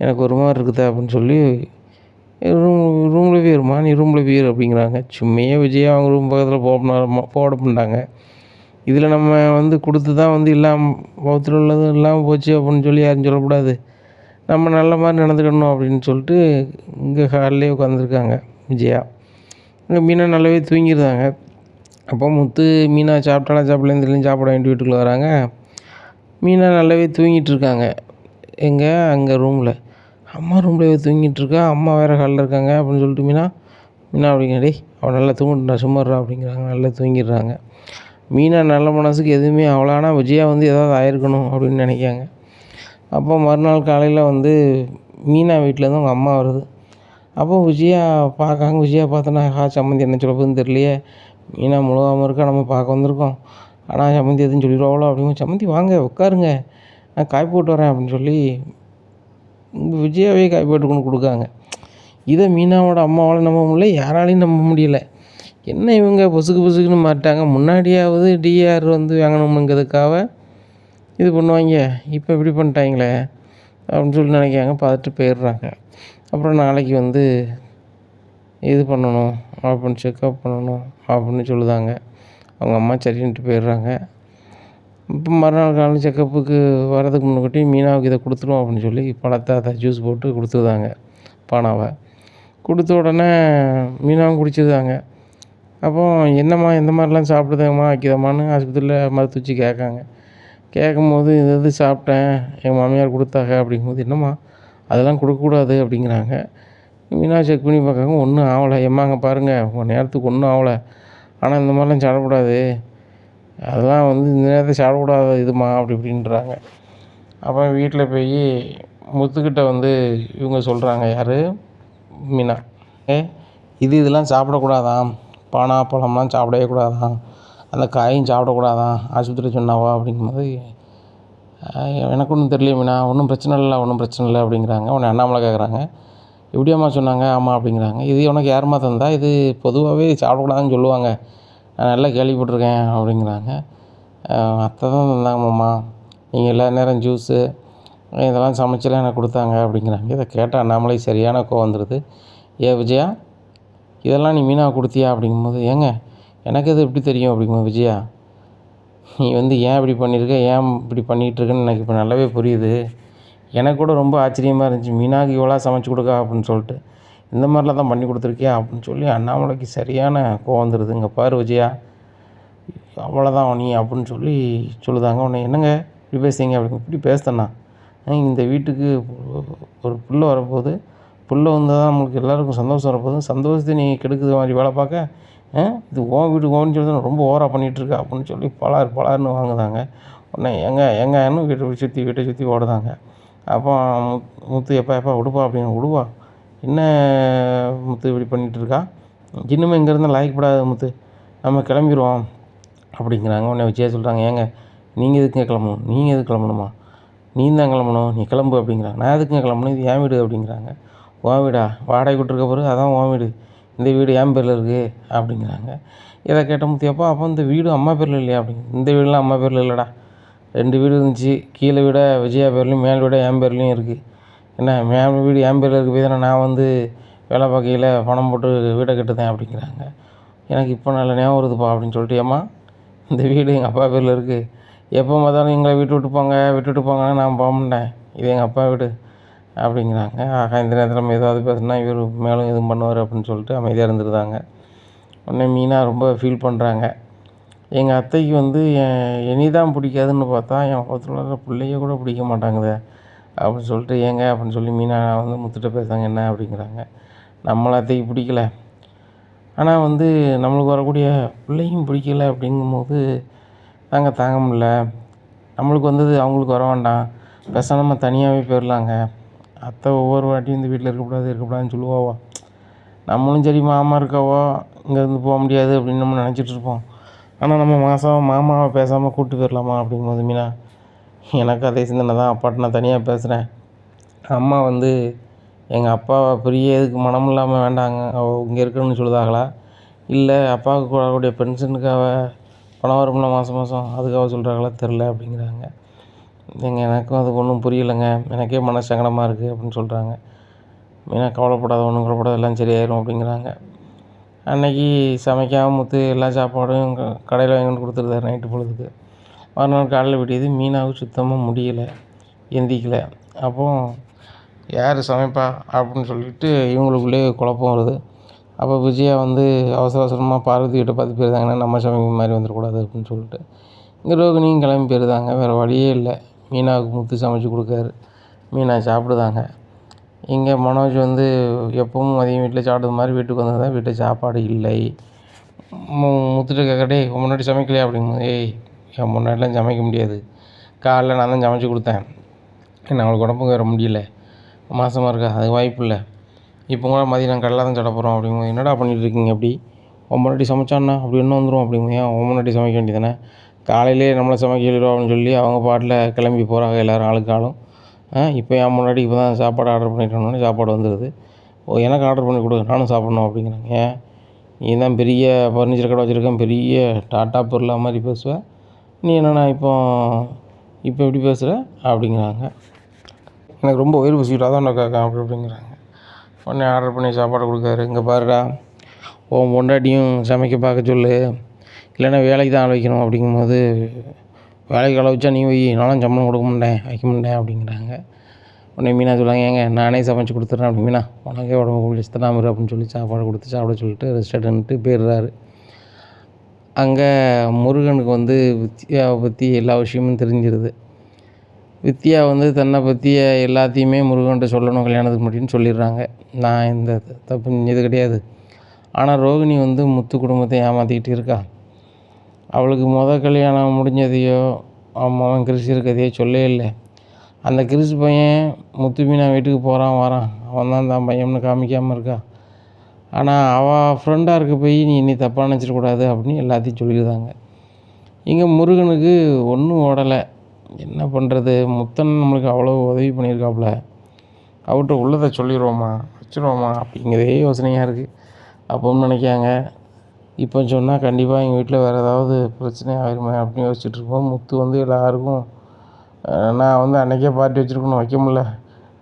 எனக்கு ஒரு மாதிரி இருக்குதா அப்படின்னு சொல்லி ரூமில் போயிருமா, நீ ரூமில் போயிரு அப்படிங்கிறாங்க. சும்மையே விஜயா அவங்க ரூம் பக்கத்தில் போட பண்ணிட்டாங்க. இதில் நம்ம வந்து கொடுத்து தான் வந்து இல்லாமல் பௌத்தில் உள்ளதும் இல்லாமல் போச்சு அப்படின்னு சொல்லி யாரும் சொல்லக்கூடாது, நம்ம நல்ல மாதிரி நடந்துக்கணும் அப்படின்னு சொல்லிட்டு இங்கே ஹாலிலே உட்காந்துருக்காங்க விஜயா. இங்கே மீனா நல்லாவே தூங்கிடுறாங்க. அப்போ முத்து மீனா சாப்பிட்டாலும் சாப்பிடலாம் தெரியல, சாப்பிட வேண்டிய வீட்டுக்குள்ளே வராங்க. மீனா நல்லாவே தூங்கிட்டு இருக்காங்க. எங்கே அங்கே ரூமில் அம்மா ரூமில் தூங்கிட்டுருக்கா, அம்மா வேறு ஹாலில் இருக்காங்க அப்படின்னு சொல்லிட்டு மீனா அப்படிங்க, டேய் அவள் நல்லா தூங்கிட்டா சும்மாறா அப்படிங்கிறாங்க. நல்லா தூங்கிடுறாங்க. மீனா நல்ல மனசுக்கு எதுவுமே அவ்வளோ, ஆனால் விஜயா வந்து ஏதாவது ஆயிருக்கணும் அப்படின்னு நினைக்காங்க. அப்போ மறுநாள் காலையில் வந்து மீனா வீட்டிலேருந்து அவங்க அம்மா வருது. அப்போ விஜயா பார்க்காங்க. விஜயா பார்த்தோன்னா சம்மந்தி என்ன சொல்ல போகுதுன்னு தெரியலையே, மீனா முழுகாமல் இருக்கா, நம்ம பார்க்க வந்திருக்கோம், ஆனால் சம்மந்தி எதுவும் சொல்லிடுவாங்களோ அப்படிங்க. சம்மந்தி வாங்க உட்காருங்க, நான் காய் போட்டு வரேன் அப்படின்னு சொல்லி விஜயாவே காய் போட்டு கொண்டு கொடுக்காங்க. இதை மீனாவோட அம்மாவால் நம்ப முடியல, யாராலையும் நம்ப முடியல. என்ன இவங்க பொசுக்குன்னு மாட்டாங்க, முன்னாடியாவது டிஆர் வந்து வாங்கணுங்கிறதுக்காக இது பண்ணுவாங்க, இப்போ இப்படி பண்ணிட்டாங்களே அப்படின்னு சொல்லி நினைக்காங்க. பார்த்துட்டு போயிடுறாங்க. அப்புறம் நாளைக்கு வந்து இது பண்ணணும் அப்படின்னு செக்கப் பண்ணணும் அப்படின்னு சொல்லுதாங்க. அவங்க அம்மா சரின்ட்டு போயிடுறாங்க. இப்போ மறுநாள் காலையில் செக்கப்புக்கு வரதுக்கு முன்னாடி மீனாவுக்கு இதை கொடுத்துருவோம் அப்படின்னு சொல்லி பழத்தை அதை ஜூஸ் போட்டு கொடுத்துருதாங்க. பானாவை கொடுத்த உடனே மீனாவும் குடிச்சிருந்தாங்க. அப்போ என்னம்மா எந்த மாதிரிலாம் சாப்பிடுதேம்மா வைக்கிதம்மான்னு ஆஸ்பத்திரியில் மருத்துவ வச்சு கேட்காங்க. கேட்கும்போது இது சாப்பிட்டேன், எங்கள் மாமியார் கொடுத்தாங்க அப்படிங்கும்போது, என்னம்மா அதெல்லாம் கொடுக்கக்கூடாது அப்படிங்கிறாங்க. மீனா செக் பண்ணி பார்க்காங்க, ஒன்றும் ஆகலை. எம்மாங்க பாருங்கள் உங்கள் நேரத்துக்கு ஒன்றும் ஆகலை, ஆனால் இந்த மாதிரிலாம் சாப்பிடக்கூடாது, அதெல்லாம் வந்து இந்த நேரத்தை சாப்பிடக்கூடாது இதுமா அப்படி இப்படின்றாங்க. அப்புறம் வீட்டில் போய் முத்துக்கிட்ட வந்து இவங்க சொல்கிறாங்க, யார் மீனா, இதெல்லாம் சாப்பிடக்கூடாதான், பானா பழம்லாம் சாப்பிடவே கூடாதான், அந்த காயும் சாப்பிடக்கூடாதான் ஆஸ்பத்திரியில் சொன்னாவா அப்படிங்கும்போது, எனக்கு ஒன்றும் தெரியல மீனா, ஒன்றும் பிரச்சனை இல்லை அப்படிங்கிறாங்க. உடனே அண்ணாமலை கேட்குறாங்க, எப்படியாம்மா சொன்னாங்க, ஆமாம் அப்படிங்கிறாங்க. இது உனக்கு யாரும்மா தந்தா, இது பொதுவாகவே சாப்பிடக்கூடாதுன்னு சொல்லுவாங்க, நான் நல்லா கேள்விப்பட்டிருக்கேன் அப்படிங்கிறாங்க. அத்தை தான் தந்தாங்கம்மா, நீங்கள் எல்லா நேரம் ஜூஸு இதெல்லாம் சமைச்செல்லாம் எனக்கு கொடுத்தாங்க அப்படிங்கிறாங்க. இதை கேட்டால் அண்ணாமலை சரியான கோவம் வந்துடுது. விஜயா இதெல்லாம் நீ மீனாவை கொடுத்தியா அப்படிங்கும்போது, ஏங்க எனக்கு இது எப்படி தெரியும் அப்படிங்கும்போது, விஜயா நீ வந்து ஏன் இப்படி பண்ணியிருக்க, ஏன் இப்படி பண்ணிகிட்ருக்குன்னு எனக்கு இப்போ நல்லாவே புரியுது. எனக்கு கூட ரொம்ப ஆச்சரியமாக இருந்துச்சு, மீனாவுக்கு இவ்வளோ சமைச்சு கொடுக்கா அப்படின்னு சொல்லிட்டு, இந்த மாதிரிலாம் தான் பண்ணி கொடுத்துருக்கியா அப்படின்னு சொல்லி அண்ணாமலைக்கு சரியான கோவம் வந்துடுது. இங்கே பாரு விஜயா, அவ்வளோதான் நீ அப்படின்னு சொல்லி சொல்லுதாங்க. உடனே என்னங்க இப்படி பேசுறீங்க அப்படிங்க, இப்படி பேசுத்தண்ணா, இந்த வீட்டுக்கு ஒரு புள்ள வரப்போகுது, புள்ள வந்தால் தான் நம்மளுக்கு எல்லாருக்கும் சந்தோஷம் வரப்போகுது, சந்தோஷத்தை நீ கெடுக்குது மாதிரி வேலை பார்க்க, இது உன் வீடு ஓன்னு சொல்லி ரொம்ப ஓவராக பண்ணிகிட்ருக்க அப்படின்னு சொல்லி பலார்னு வாங்குதாங்க. உடனே எங்கன்னு வீட்டை சுற்றி ஓடுதாங்க. அப்போ முத்து எப்பா விடுப்பா அப்படின்னு. விடுவா என்ன முத்து இப்படி பண்ணிகிட்ருக்கா, இன்னுமே இங்கேருந்து லாய்க்கப்படாத முத்து, நம்ம கிளம்பிடுவோம் அப்படிங்கிறாங்க. உடனே விஜயா சொல்கிறாங்க, ஏங்க நீங்கள் எதுக்குங்க கிளம்பணும், நீங்கள் எதுக்கு கிளம்பணுமா, நீ தான் கிளம்பணும், நீ கிளம்பு அப்படிங்கிறாங்க. நான் எதுக்குங்க கிளம்பணும், இது என் வீடு அப்படிங்கிறாங்க. உன் வீடா, வாடகை விட்டுருக்க பிறகு அதான் உன் வீடு, இந்த வீடு என் பேரில் இருக்குது அப்படிங்கிறாங்க. இதை கேட்ட முத்தியப்பா, அப்போ இந்த வீடு அம்மா பேரில் இல்லையா அப்படிங்க. இந்த வீடுலாம் அம்மா பேரில் இல்லைடா, 2 வீடு இருந்துச்சு, கீழே வீட விஜயா பேர்லையும் மேல் வீட என் பேர்லையும் இருக்குது. என்ன மேல் வீடு என் பேரில் இருக்க போய் தானே நான் வந்து வேலை பார்க்கையில் பணம் போட்டு வீடை கட்டுதேன் அப்படிங்கிறாங்க. எனக்கு இப்போ நல்ல ஞாபகம் வருதுப்பா அப்படின்னு சொல்லிட்டு, ஏம்மா இந்த வீடு எங்கள் அப்பா பேரில் இருக்குது, எப்போ பார்த்தாலும் எங்களை விட்டுட்டு போங்கன்னு நான் போக மாட்டேன், இது எங்கள் அப்பா வீடு அப்படிங்கிறாங்க. ஆகா இந்த நேரத்தில் நம்ம ஏதாவது பேசுனா இவர் மேலும் எதுவும் பண்ணுவார் அப்படின்னு சொல்லிட்டு அமைதியாக இருந்துருந்தாங்க. உடனே மீனா ரொம்ப ஃபீல் பண்ணுறாங்க. எங்கள் அத்தைக்கு வந்து என்னை தான் பிடிக்காதுன்னு பார்த்தா என் முகத்தில் பிள்ளைய கூட பிடிக்க மாட்டாங்குதே அப்படின்னு சொல்லிட்டு, ஏங்க அப்படின்னு சொல்லி மீனா வந்து முத்துட்ட பேசுகிறாங்க. என்ன அப்படிங்கிறாங்க. நம்மளை அத்தைக்கு பிடிக்கல, ஆனால் வந்து நம்மளுக்கு வரக்கூடிய பிள்ளையும் பிடிக்கல அப்படிங்கும்போது நாங்கள் தாங்க முடியல, நம்மளுக்கு வந்தது அவங்களுக்கு வர வேண்டாம், பேசாம நம்ம தனியாகவே போயிடலாங்க, அத்தை ஒவ்வொரு வாட்டியும் இந்த வீட்டில் இருக்கக்கூடாதுன்னு சொல்லுவாவோ, நம்மளும் சரி மாமா இருக்காவோ இங்கேருந்து போக முடியாது அப்படின்னு நம்ம நினச்சிட்டு இருப்போம், ஆனால் நம்ம மாமாவை பேசாமல் கூப்பிட்டு போயிடலாமா அப்படிங்கும்போது, மீனா எனக்கு அதே சிந்தனை தான், அப்பாட்ட நான் தனியாக பேசுகிறேன், அம்மா வந்து எங்கள் அப்பாவை பிரியதுக்கு மனம் இல்லாமல் வேண்டாங்க இங்கே இருக்கணும்னு சொல்லுதாங்களா, இல்லை அப்பாவுக்கு வரக்கூடிய பென்ஷனுக்காக பணம் வரும்ல மாதம் அதுக்காக சொல்கிறாங்களா தெரில அப்படிங்கிறாங்க. எனக்கும் அது ஒன்றும் புரியலைங்க, எனக்கே மன சங்கடமாக இருக்குது அப்படின்னு சொல்கிறாங்க. மீனா கவலைப்படாத, ஒன்றும் கவலைப்படாத, எல்லாம் சரியாயிரும் அப்படிங்கிறாங்க. அன்றைக்கி சமைக்காமல் முத்து எல்லா சாப்பாடும் கடையில் வாங்கி வந்து கொடுத்துருந்தாரு நைட்டு பொழுதுக்கு. மறுநாள் காலையில் விடியது, மீனாவுக்கு சுத்தமாக முடியலை, எந்திக்கலை. அப்போது யார் சமைப்பா அப்படின்னு சொல்லிட்டு இவங்களுக்குள்ளே குழப்பம் வருது. அப்போ விஜயா வந்து அவசரமாக பார்வதி கிட்ட பார்த்து போயிருந்தாங்கன்னா நம்ம சமைக்கிற மாதிரி வந்துடக்கூடாது அப்படின்னு சொல்லிட்டு இங்கே ரோகிணியும் கிளம்பி போயிருந்தாங்க. வேறு வழியே இல்லை, மீனாவுக்கு முத்து சமைச்சு கொடுக்காரு, மீனா சாப்பிடுதாங்க. இங்கே மனோஜ் வந்து எப்பவும் மதியம் வீட்டில் சாப்பிட்றது மாதிரி வீட்டுக்கு வந்தது, வீட்டில் சாப்பாடு இல்லை. முத்துட்டு கேட்கட்டே முன்னாடி சமைக்கலையா அப்படிங்கும்போது, என் முன்னாடிலாம் சமைக்க முடியாது, காலைல நான் தான் சமைச்சு கொடுத்தேன், என்ன அவளுக்கு உடம்புக்கு வேறு முடியல, மாதமாக இருக்கா, அது வாய்ப்பு இல்லை, இப்போ கூட மதியம் நான் கடலை தான் சாப்பிட போகிறோம் அப்படிங்கும்போது, என்னடா பண்ணிகிட்டு இருக்கீங்க அப்படி, உன் முன்னாடி சமைச்சான்னா அப்படி என்ன வந்துடும் அப்படிங்கும்போது, ஏன் உன் முன்னாடி சமைக்க வேண்டியதானே, காலையிலே நம்மளை சமைக்க சொல்லிடுவோம் அப்படின்னு சொல்லி அவங்க பாட்டில் கிளம்பி போகிறாங்க எல்லோரும் ஆளுக்கு ஆளும். இப்போ என் முன்னாடி இப்போ தான் சாப்பாடு ஆர்டர் பண்ணிட்டோன்னே சாப்பாடு வந்துடுது, எனக்கு ஆர்டர் பண்ணி கொடு, நானும் சாப்பிட்ணும் அப்படிங்கிறாங்க. ஏன் நீ தான் பெரிய ஃபர்னிச்சர் கடை வச்சுருக்கேன், பெரிய டாட்டா பொருளா மாதிரி பேசுவேன், நீ என்னண்ணா இப்போ எப்படி பேசுகிற அப்படிங்கிறாங்க. எனக்கு ரொம்ப உயிர் பசிக்கிட்டு அதான் கேட்கேன் அப்படிங்கிறாங்க. உடனே ஆர்டர் பண்ணி சாப்பாடு கொடுக்காரு. இங்கே பாருடா, உன் பொண்டாட்டியும் சமைக்க பார்க்க சொல்லு, இல்லைன்னா வேலைக்கு தான் ஆள் வைக்கணும் அப்படிங்கும்போது, வேலைக்கு ஆளை வச்சா நீ வை, நானும் சம்பளம் வைக்க மாட்டேன் அப்படிங்கிறாங்க. உடனே மீனா சொல்லுவாங்க, ஏங்க நானே சமைச்சு கொடுத்துட்றேன் அப்படி. மீனா உனக்கே உடம்பு இஷ்டதாமரு அப்படின்னு சொல்லி சாப்பாடு கொடுத்து சாப்பிட சொல்லிட்டு ரெஸ்டாரண்ட்டு போயிடுறாரு. அங்கே முருகனுக்கு வந்து வித்யாவை பற்றி எல்லா விஷயமும் தெரிஞ்சிருது. வித்யா வந்து தன்னை பற்றிய எல்லாத்தையுமே முருகன்கிட்ட சொல்லணும் கல்யாணத்துக்கு முன்னாடின்னு சொல்லிடுறாங்க. நான் இந்த தப்பு செஞ்சது கிடையாது, ஆனால் ரோகிணி வந்து முத்து குடும்பத்தை ஏமாற்றிக்கிட்டு இருக்கா, அவளுக்கு கல்யாணம் முடிஞ்சதையோ அவன் கிறிஸ் இருக்கதையோ சொல்லவே இல்லை. அந்த கிறிஸ் பையன் முத்து மீனா வீட்டுக்கு போகிறான் வரான், அவன் தான் பையன்னு காமிக்காமல் இருக்கா, ஆனால் அவள் ஃப்ரெண்டாக இருக்க போய் நீ இன்னி தப்பாக நினச்சிடக்கூடாது அப்படின்னு எல்லாத்தையும் சொல்லிடுதாங்க. இங்கே முருகனுக்கு ஒன்றும் ஓடலை, என்ன பண்ணுறது, முத்தன் நம்மளுக்கு அவ்வளோ உதவி பண்ணியிருக்காப்புல, அவர்கிட்ட உள்ளதை வச்சுருவோமா அப்படிங்கிறதே யோசனையாக இருக்குது. அப்போன்னு நினைக்காங்க, இப்போ சொன்னால் கண்டிப்பாக எங்கள் வீட்டில் வேறு ஏதாவது பிரச்சனை ஆகிருமே அப்படின்னு யோசிச்சுட்ருப்போம். முத்து வந்து எல்லாருக்கும் நான் வந்து அன்றைக்கே பார்ட்டி வச்சுருக்கணும், வைக்க முடியல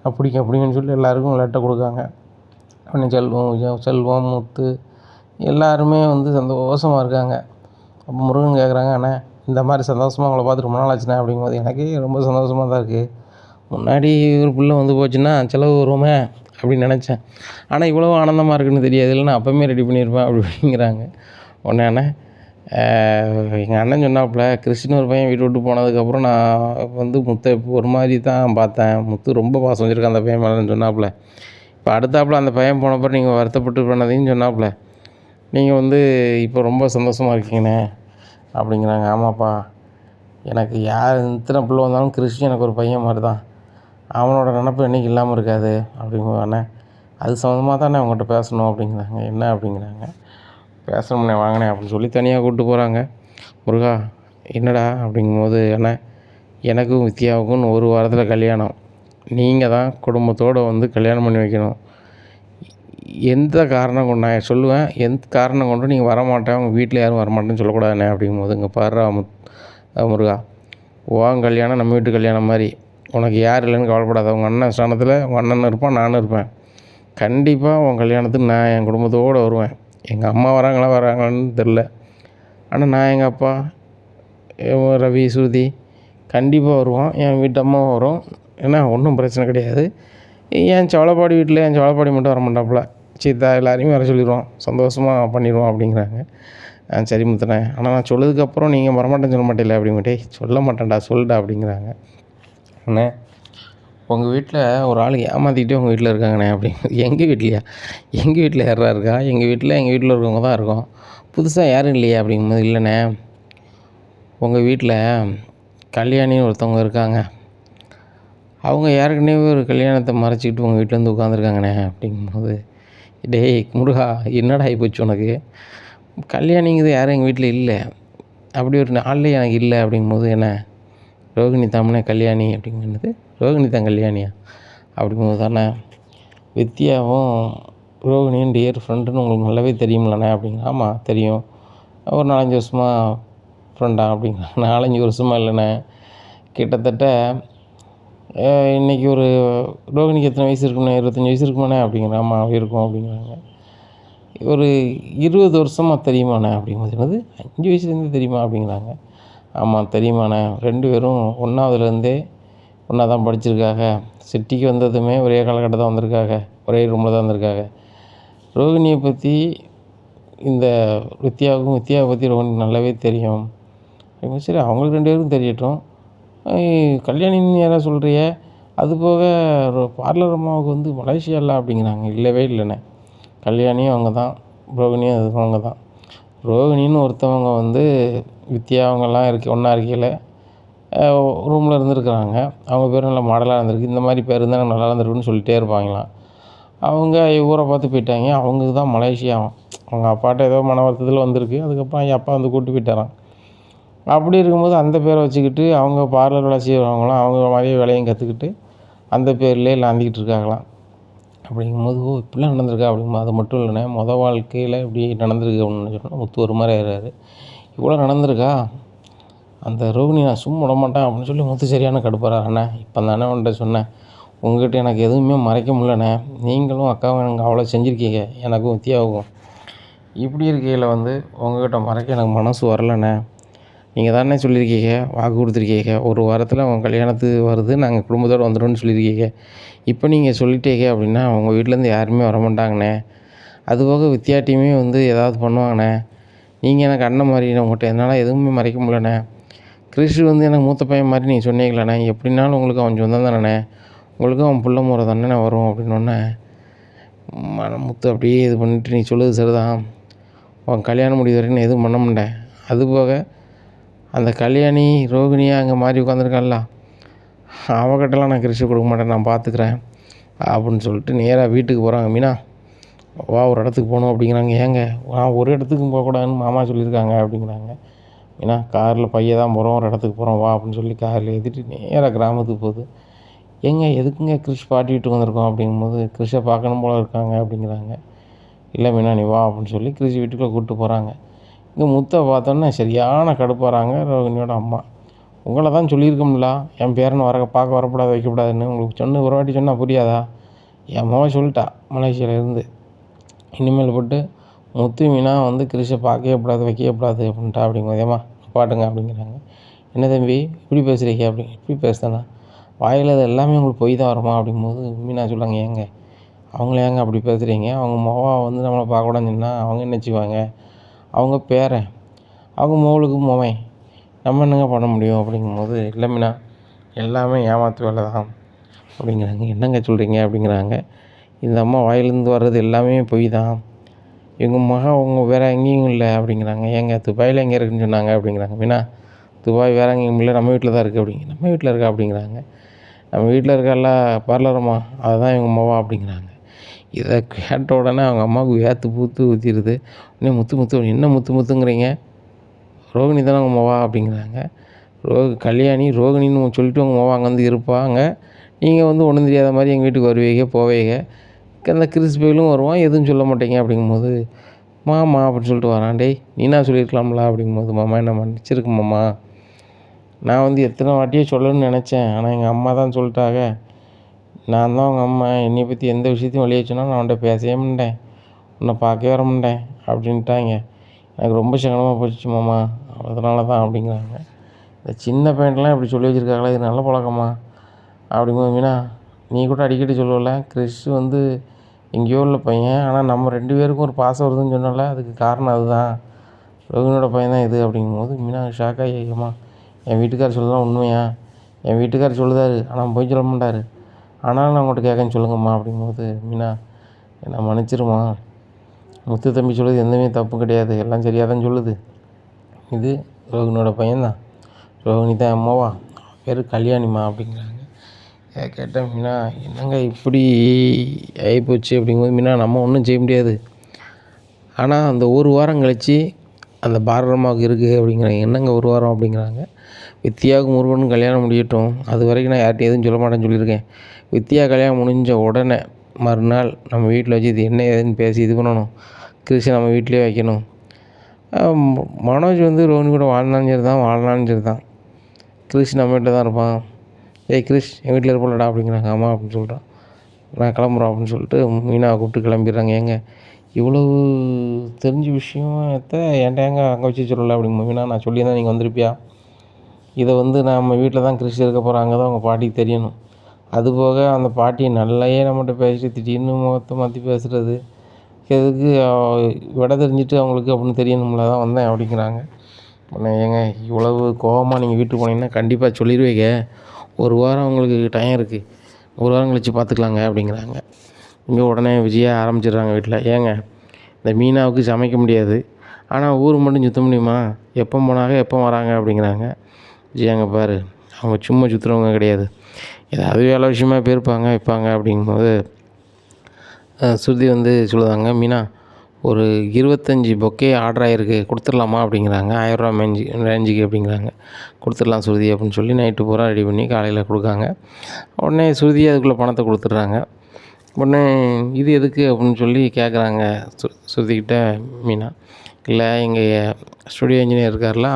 அப்படிங்கன்னு சொல்லி எல்லாருக்கும் லெட்டர் கொடுக்காங்க. உடனே செல்வம் முத்து எல்லாருமே வந்து சந்தோஷமாக இருக்காங்க. அப்போ முருகன் கேட்குறாங்க, அண்ணா இந்த மாதிரி சந்தோஷமாக உங்களை பார்த்து ரொம்ப நாள் ஆச்சுண்ணே அப்படிங்கும்போது, எனக்கே ரொம்ப சந்தோஷமாக தான் இருக்குது, முன்னாடி ஒரு பிள்ளை வந்து போச்சுன்னா செலவு வருவோமே அப்படின்னு நினச்சேன், ஆனால் இவ்வளோ ஆனந்தமாக இருக்குன்னு தெரியாது, இல்லைன்னா அப்போவுமே ரெடி பண்ணியிருப்பேன் அப்படிங்கிறாங்க. உடனே அண்ணன் எங்கள் அண்ணன் சொன்னாப்புல, கிறிஸ்டின் ஒரு பையன் வீட்டு விட்டு போனதுக்கப்புறம் நான் வந்து முத்தை ஒரு மாதிரி தான் பார்த்தேன், முத்து ரொம்ப பாசம் வச்சுருக்கேன் அந்த பையன் மேலேன்னு சொன்னாப்புல, இப்போ அடுத்தாப்புல அந்த பையன் போனப்பறம் நீங்கள் வருத்தப்பட்டு பண்ணதையும் சொன்னாப்புல, நீங்கள் வந்து இப்போ ரொம்ப சந்தோஷமாக இருக்கீங்கண்ணே அப்படிங்கிறாங்க. ஆமாப்பா, எனக்கு யார் எத்தனை பிள்ளை வந்தாலும் கிறிஷ் எனக்கு ஒரு பையன் மாதிரி தான். அவனோட நினப்பு என்றைக்கு இல்லாமல் இருக்காது அப்படிங்குவாண்ணே. அது சம்மந்தமாக தானே உங்கள்கிட்ட பேசணும் அப்படிங்கிறாங்க. என்ன அப்படிங்கிறாங்க. பேசணும்ண்ணே வாங்கண்ணே அப்படின்னு சொல்லி தனியாக கூப்பிட்டு போகிறாங்க. முருகா என்னடா அப்படிங்கும்போது, அண்ணே எனக்கும் வித்யாவுக்கும் ஒரு வாரத்தில் கல்யாணம். நீங்கள் தான் குடும்பத்தோடு வந்து கல்யாணம் பண்ணி வைக்கணும். எந்த காரணம் கொண்டு நான் சொல்லுவேன், எந்த காரணம் கொண்டு நீங்கள் வரமாட்டேன், உங்கள் வீட்டில் யாரும் வரமாட்டேன்னு சொல்லக்கூடாதுண்ணே அப்படிங்கும்போது, இங்கே பாருடா முருகா, உன் கல்யாணம் நம்ம வீட்டு கல்யாணம் மாதிரி. உனக்கு யார் இல்லைன்னு கவலைப்படாத. உங்கள் அண்ணன் ஸ்தானத்தில் உங்கள் அண்ணன் இருப்பான், நானும் இருப்பேன். கண்டிப்பாக உன் கல்யாணத்துக்கு நான் என் குடும்பத்தோடு வருவேன். எங்கள் அம்மா வராங்களான்னு தெரில, ஆனால் நான் எங்கள் அப்பா ரவி ஸ்ருதி கண்டிப்பாக வருவோம். என் வீட்டு அம்மாவும் வரும். ஏன்னா ஒன்றும் பிரச்சனை கிடையாது. என் சவளப்பாடி வீட்டில் என் சவளப்பாடி மட்டும் வர மாட்டாப்புல, சீதா எல்லாரையுமே வர சொல்லிடுவோம், சந்தோஷமாக பண்ணிடுவோம் அப்படிங்கிறாங்க. சரி முத்துனே, ஆனால் நான் சொல்லதுக்கப்புறம் நீங்கள் வரமாட்டேன்னு சொல்ல மாட்டேல அப்படின்ட்டு, சொல்ல மாட்டேன்டா சொல்லுடா அப்படிங்கிறாங்க. அண்ணே உங்கள் வீட்டில் ஒரு ஆள் ஏமாற்றிக்கிட்டே உங்கள் வீட்டில் இருக்காங்கண்ணே அப்படிங்க. எங்கள் வீட்லையா? எங்கள் வீட்டில் யாரா இருக்கா? எங்கள் வீட்டில் இருக்கவங்க தான் இருக்கோம், புதுசாக யாரும் இல்லையா அப்படிங்கும்போது, இல்லைண்ணே உங்கள் வீட்டில் கல்யாணின்னு ஒருத்தவங்க இருக்காங்க, அவங்க ஏற்கனவே ஒரு கல்யாணத்தை மறைச்சிக்கிட்டு உங்கள் வீட்டிலேருந்து உட்காந்துருக்காங்கண்ணே அப்படிங்கும்போது, டேய் முருகா என்னடா ஆகிப்போச்சு உனக்கு? கல்யாணிங்கிறது யாரும் எங்கள் வீட்டில் இல்லை, அப்படி ஒரு ஆள்லேயே எனக்கு இல்லை அப்படிங்கும்போது, என்ன ரோகிணி தாமனே கல்யாணி அப்படிங்கிறது, ரோகிணி தான் கல்யாணியா அப்படிங்கும்போது தானே, வித்யாவும் ரோகிணியும் டியர் ஃப்ரெண்டுன்னு உங்களுக்கு நல்லாவே தெரியுமில்லண்ணே அப்படிங்க. ஆமாம் தெரியும், ஒரு 4-5 வருஷமாக ஃப்ரெண்டா அப்படிங்கிறாங்க. 4-5 வருஷமாக இல்லைண்ணே, கிட்டத்தட்ட இன்றைக்கி ஒரு ரோகிணிக்கு எத்தனை வயசு இருக்குண்ணே? 25 வயசு இருக்குமாண்ணே அப்படிங்கிற. ஆமாம் இருக்கும் அப்படிங்கிறாங்க. ஒரு 20 வருஷமாக தெரியுமாண்ணே அப்படிங்கும்போது, என்னது 5 வயசுலேருந்தே தெரியுமா அப்படிங்கிறாங்க. ஆமாம் தெரியுமாண்ணே, 2 பேரும் 1வதுலேருந்தே ஒன்றா தான் படிச்சிருக்காங்க, சிட்டிக்கு வந்ததுமே ஒரே காலகட்டம் தான் வந்திருக்காங்க, ஒரே ரூமில் தான் வந்திருக்காங்க. ரோகிணியை பற்றி இந்த வித்யாவை பற்றி ரோகிணிக்கு நல்லாவே தெரியும். சரி அவங்களுக்கு 2 பேருக்கும் தெரியட்டும், கல்யாணின்னு யாராவது சொல்கிறிய, அது போக பார்லர் அம்மாவுக்கு வந்து மலேசியாவில் அப்படிங்கிறாங்க. இல்லவே இல்லைண்ணே, கல்யாணியும் அவங்க தான், ரோகிணியும் அவங்க தான். ரோகிணின்னு ஒருத்தவங்க வந்து வித்யா அவங்கெல்லாம் ஒன்றா இருக்கையில் ரூமில் இருந்துருக்குறாங்க. அவங்க பேர் நல்லா மாடலாக இருந்திருக்கு, இந்த மாதிரி பேர் இருந்தால் நல்லா இருந்திருக்குன்னு சொல்லிகிட்டே இருப்பாங்களாம். அவங்க ஊரை பார்த்து போயிட்டாங்க. அவங்களுக்கு தான் மலேசியாவும். அவங்க அப்பாட்ட ஏதோ மன வருத்தத்தில் வந்திருக்கு, அதுக்கப்புறம் என் அப்பா வந்து கூப்பிட்டு போயிட்டாரான். அப்படி இருக்கும்போது அந்த பேரை வச்சுக்கிட்டு அவங்க பார்லர் வேலை செய்கிறவங்களாம் அவங்க மாதிரியே வேலையும் கற்றுக்கிட்டு அந்த பேர்லேயே லாந்திக்கிட்டு இருக்காங்களாம். அப்படிங்கும்போது, ஓ இப்படிலாம் நடந்திருக்கா அப்படிங்கும்போது, அது மட்டும் இல்லைண்ணே, வாழ்க்கையில் இப்படி நடந்திருக்கு அப்படின்னு சொன்னால் முத்து ஒரு மாதிரி ஆயிடுறாரு. இவ்வளோ நடந்திருக்கா, அந்த ரோகிணி நான் சும்மா விட மாட்டேன் அப்படின்னு சொல்லி முத்து சரியான கடுப்பாரார். அண்ணே இப்போ தானே உன்கிட்ட சொன்னேன், உங்கள்கிட்ட எனக்கு எதுவுமே மறைக்க முடியலண்ணே, நீங்களும் அக்காவும் எனக்கு அவ்வளோ செஞ்சுருக்கீங்க, எனக்கும் வித்யாவுக்கும். இப்படி இருக்கையில் வந்து உங்கள்கிட்ட மறைக்க எனக்கு மனசு வரலண்ணே. நீங்கள் தானே சொல்லியிருக்கீங்க, வாக்கு கொடுத்துருக்கீங்க, ஒரு வாரத்தில் உங்கள் கல்யாணத்துக்கு வருது, நாங்கள் குடும்பத்தோடு வந்துடும்னு சொல்லியிருக்கீங்க. இப்போ நீங்கள் சொல்லிட்டீங்க அப்படின்னா உங்கள் வீட்டிலேருந்து யாருமே வரமாட்டாங்கண்ணே. அதுபோக வித்யாட்டியுமே வந்து ஏதாவது பண்ணுவாங்கண்ணே. நீங்கள் எனக்கு அண்ணன் மாதிரி, உங்கள்கிட்ட என்னால் எதுவுமே மறைக்க முடியலண்ணே. கிறிஷ் வந்து எனக்கு மூத்த பையன் மாதிரி நீங்கள் சொன்னீங்களாண்ணே, எப்படின்னாலும் உங்களுக்கு அவன் சொந்தம் தானே, உங்களுக்கும் அவன் புள்ள முறை தானே வரும் அப்படின்னோடனே, முத்து அப்படியே இது பண்ணிட்டு, நீ சொல்லுது சரிதான், அவன் கல்யாணம் முடிவு வரைக்கும் நான் எதுவும் பண்ண மாட்டேன். அதுபோக அந்த கல்யாணி ரோகிணியாக அங்கே மாறி உட்காந்துருக்கான்ல, அவகிட்டலாம் நான் கிறிஷ் கொடுக்க மாட்டேன், நான் பார்த்துக்கிறேன் அப்படின்னு சொல்லிட்டு நேராக வீட்டுக்கு போகிறாங்க. மீனா வா ஒரு இடத்துக்கு போகணும் அப்படிங்கிறாங்க. ஏங்க நான் ஒரு இடத்துக்கும் போகக்கூடாதுன்னு மாமா சொல்லியிருக்காங்க அப்படிங்கிறாங்க. மீனா காரில் பைய தான் போகிறோம், ஒரு இடத்துக்கு போகிறோம் வா அப்படின்னு சொல்லி காரில் ஏற்றிட்டு நேராக கிராமத்துக்கு போகுது. ஏங்க எதுக்குங்க கிறிஷ் பாட்டி வீட்டுக்கு வந்திருக்கோம் அப்படிங்கும்போது, கிறிஷை பார்க்கணும் போல இருக்காங்க அப்படிங்கிறாங்க. இல்லை மீனா நீ வா அப்படின்னு சொல்லி கிறிஷ் வீட்டுக்குள்ளே கூப்பிட்டு போகிறாங்க. இங்கே முத்தை பார்த்தோன்னே சரியான கடுப்பாகிறாங்க ரோகிணியோட அம்மா. உங்களை தான் சொல்லியிருக்கோம்ல என் பேரனை பார்க்க வரக்கூடாது வைக்கக்கூடாதுன்னு, உங்களுக்கு ஒரு வாட்டி சொன்னால் புரியாதா? என் அம்மாவை சொல்லிட்டா மலேசியாவிலேருந்து, இனிமேல் போட்டு முத்து மீனா வந்து கிறிஷை பார்க்கவே கூடாது வைக்கவே கூடாது அப்படின்ட்டா. அப்படிங்கும்போது ஏம்மா பாட்டுங்க அப்படிங்கிறாங்க. என்ன தம்பி இப்படி பேசுகிறீங்க இப்படி பேசுதானா, வாயில் அது எல்லாமே உங்களுக்கு பொய் தான் வருமா அப்படிங்கும்போது மீனா சொல்லுவாங்க. ஏங்க அவங்கள ஏங்க அப்படி பேசுகிறீங்க, அவங்க மொவா வந்து நம்மளை பார்க்கக்கூடாதுன்னு சொன்னால் அவங்க என்ன செய்வாங்க, அவங்க பேரன், அவங்க மோளுக்கு மோவன், நம்ம என்னங்க பண்ண முடியும் அப்படிங்கும்போது, இல்லை மீனா எல்லாமே ஏமாத்து வேலை தான் அப்படிங்கிறாங்க. என்னங்க சொல்கிறீங்க அப்படிங்கிறாங்க. இந்த அம்மா வாயிலேருந்து வர்றது எல்லாமே பொய் தான். எங்கள் மகன் அவங்க வேறு எங்கேயும் இல்லை அப்படிங்கிறாங்க. ஏங்க துபாயில் எங்கே இருக்குன்னு சொன்னாங்க அப்படிங்கிறாங்க. மீனா துபாய் வேறு எங்கேயும் இல்லை, நம்ம வீட்டில் தான் இருக்குது அப்படிங்க. நம்ம வீட்டில் இருக்கா அப்படிங்கிறாங்க. நம்ம வீட்டில் இருக்கல பார்லரம்மா, அதுதான் எங்கள் அம்மாவா அப்படிங்கிறாங்க. இதை கேட்ட உடனே அவங்க அம்மாவுக்கு வேத்து பூத்து ஊற்றிடுது. உடனே முத்து முத்து என்ன முத்து முத்துங்கிறீங்க, ரோகிணி தானே உங்கள் அம்மாவா அப்படிங்கிறாங்க. கல்யாணி ரோகிணின்னு சொல்லிட்டு உங்கள் அம்மாவா அங்கே வந்து இருப்பாங்க, நீங்கள் வந்து ஒன்றும் தெரியாத மாதிரி எங்கள் வீட்டுக்கு வருவீங்க போவீங்க, அந்த கிறிஸ்பயிலும் வருவான், எதுவும் சொல்ல மாட்டேங்க அப்படிங்கும்போது மாமா அப்படின்னு சொல்லிட்டு வரான். டேய் நீனா சொல்லியிருக்கலாம்ல அப்படிங்கும்போது, மாமா என்ன மன்னிச்சிருக்கு மாமா, நான் வந்து எத்தனை வாட்டியே சொல்லணும்னு நினச்சேன், ஆனால் எங்கள் அம்மா தான் சொல்லிட்டாங்க, நான் தான் உங்கள் அம்மா, என்னை பற்றி எந்த விஷயத்தையும் வெளியே சொன்னால் நான் உன்ட்ட பேசவே மாட்டேன், உன்னை பார்க்கவே வர மாட்டேன் அப்படின்ட்டாங்க. எனக்கு ரொம்ப சங்கடமாக போச்சு மாமா, அதனால தான் அப்படிங்கிறாங்க. இந்த சின்ன பையன்லாம் இப்படி சொல்லி வச்சுருக்காங்களா, இது நல்ல பழக்கமா அப்படிங்கும்போது, மீனா நீ கூட அடிக்கடி சொல்லுவல கிறிஸ் வந்து எங்கேயோ உள்ள பையன், ஆனால் நம்ம 2 பேருக்கும் ஒரு பாசம் வருதுன்னு சொன்னால அதுக்கு காரணம் அதுதான், ரோகிணியோட பையன் தான் இது அப்படிங்கும்போது மீனா ஷாக்காகி, ஐயம்மா என் வீட்டுக்காரர் சொல்லலாம் உண்மையா, என் வீட்டுக்காரர் சொல்லுதாரு ஆனால் போய் சொல்ல மாட்டார், ஆனாலும் நான் உங்கள்கிட்ட கேட்கன்னு சொல்லுங்கம்மா அப்படிங்கும்போது, மீனா என்னை மன்னிச்சிருமா, முத்து தம்பி சொல்லுது எந்தமே தப்பு கிடையாது, எல்லாம் சரியாக தான் சொல்லுது, இது ரோகிணியோட பையன்தான், ரோகிணி தான் அம்மாவா, பேர் கல்யாணிம்மா அப்படிங்கிறாங்க. கேட்டேன். மீனா என்னங்க இப்படி ஆகிப்போச்சு அப்படிங்கும்போது, மீனா நம்ம ஒன்றும் செய்ய முடியாது, ஆனால் அந்த ஒரு வாரம் கழித்து அந்த பார்லரம்மாவுக்கு இருக்குது அப்படிங்கிறாங்க. என்னங்க ஒரு வாரம் அப்படிங்கிறாங்க. வித்யாவுக்கு முருகனும் கல்யாணம் முடியட்டும், அது வரைக்கும் நான் யார்கிட்ட எதுவும் சொல்ல மாட்டேன்னு சொல்லியிருக்கேன். வித்யா கல்யாணம் முடிஞ்ச உடனே மறுநாள் நம்ம வீட்டில் வச்சு இது என்ன ஏதுன்னு பேசி இது பண்ணணும், கிறிஸை நம்ம வீட்டிலே வைக்கணும். மனோஜ் வந்து ரோஹினி கூட வாழ்னாலும் சரி தான், வாழனாலும் சரி தான், கிறிஸ் நம்ம வீட்டில் தான் இருப்பான். ஏய் கிறிஸ் என் வீட்டில் இருப்பலடா அப்படிங்கிறாங்க. ஆமாம் அப்படின்னு சொல்கிறான். நான் கிளம்புறோம் அப்படின்னு சொல்லிட்டு மீனாவை கூப்பிட்டு கிளம்பிடுறாங்க. ஏங்க இவ்வளவு தெரிஞ்ச விஷயத்த என்கிட்ட ஏங்க அங்கே வச்சு சொல்லலை அப்படிங்க. மீனா நான் சொல்லியிருந்தேன் நீங்கள் வந்திருப்பியா, இதை வந்து நம்ம வீட்டில் தான் கிறிஸ் இருக்க போகிறாங்க தான் உங்கள் பாட்டிக்கு தெரியணும், அதுபோக அந்த பாட்டியை நல்லாயே நம்மகிட்ட பேசிட்டு திடீர்னு முகத்தை மாற்றி பேசுகிறது எதுக்கு, விட தெரிஞ்சுட்டு அவங்களுக்கு அப்படின்னு தெரியணும்ல தான் வந்தேன் அப்படிங்கிறாங்க. ஏங்க இவ்வளவு கோபமாக நீங்கள் வீட்டுக்கு போனீங்கன்னா கண்டிப்பாக சொல்லிடுவீங்க, ஒரு வாரம் உங்களுக்கு டைம் இருக்குது, ஒரு வாரம் கழித்து பார்த்துக்கலாங்க அப்படிங்கிறாங்க. இங்கே உடனே விஜயா ஆரம்பிச்சிடுறாங்க வீட்டில். ஏங்க இந்த மீனாவுக்கு சமைக்க முடியாது, ஆனால் ஊர் மட்டும் சுற்ற முடியுமா, எப்போ போனாங்க எப்போ வராங்க அப்படிங்கிறாங்க. விஜயாங்க பாரு அவங்க சும்மா சுற்றுறவங்க கிடையாது, ஏதாவது வேலை விஷயமா போயிருப்பாங்க வைப்பாங்க அப்படிங்கும்போது ஸ்ருதி வந்து சொல்லுவாங்க. மீனா ஒரு 25 பொக்கே ஆர்டர் ஆகிருக்கு கொடுத்துடலாமா அப்படிங்கிறாங்க. 1000 ரேஞ்சுக்கு அப்படிங்கிறாங்க. கொடுத்துடலாம் ஸ்ருதி அப்படின்னு சொல்லி நைட்டு பூரா ரெடி பண்ணி காலையில் கொடுக்காங்க. உடனே ஸ்ருதி அதுக்குள்ளே பணத்தை கொடுத்துட்றாங்க. உடனே இது எதுக்கு அப்படின்னு சொல்லி கேட்குறாங்க ஸ்ருதிக்கிட்ட மீனா. இல்லை எங்கள் ஸ்டுடியோ இன்ஜினியர் இருக்கார்ல,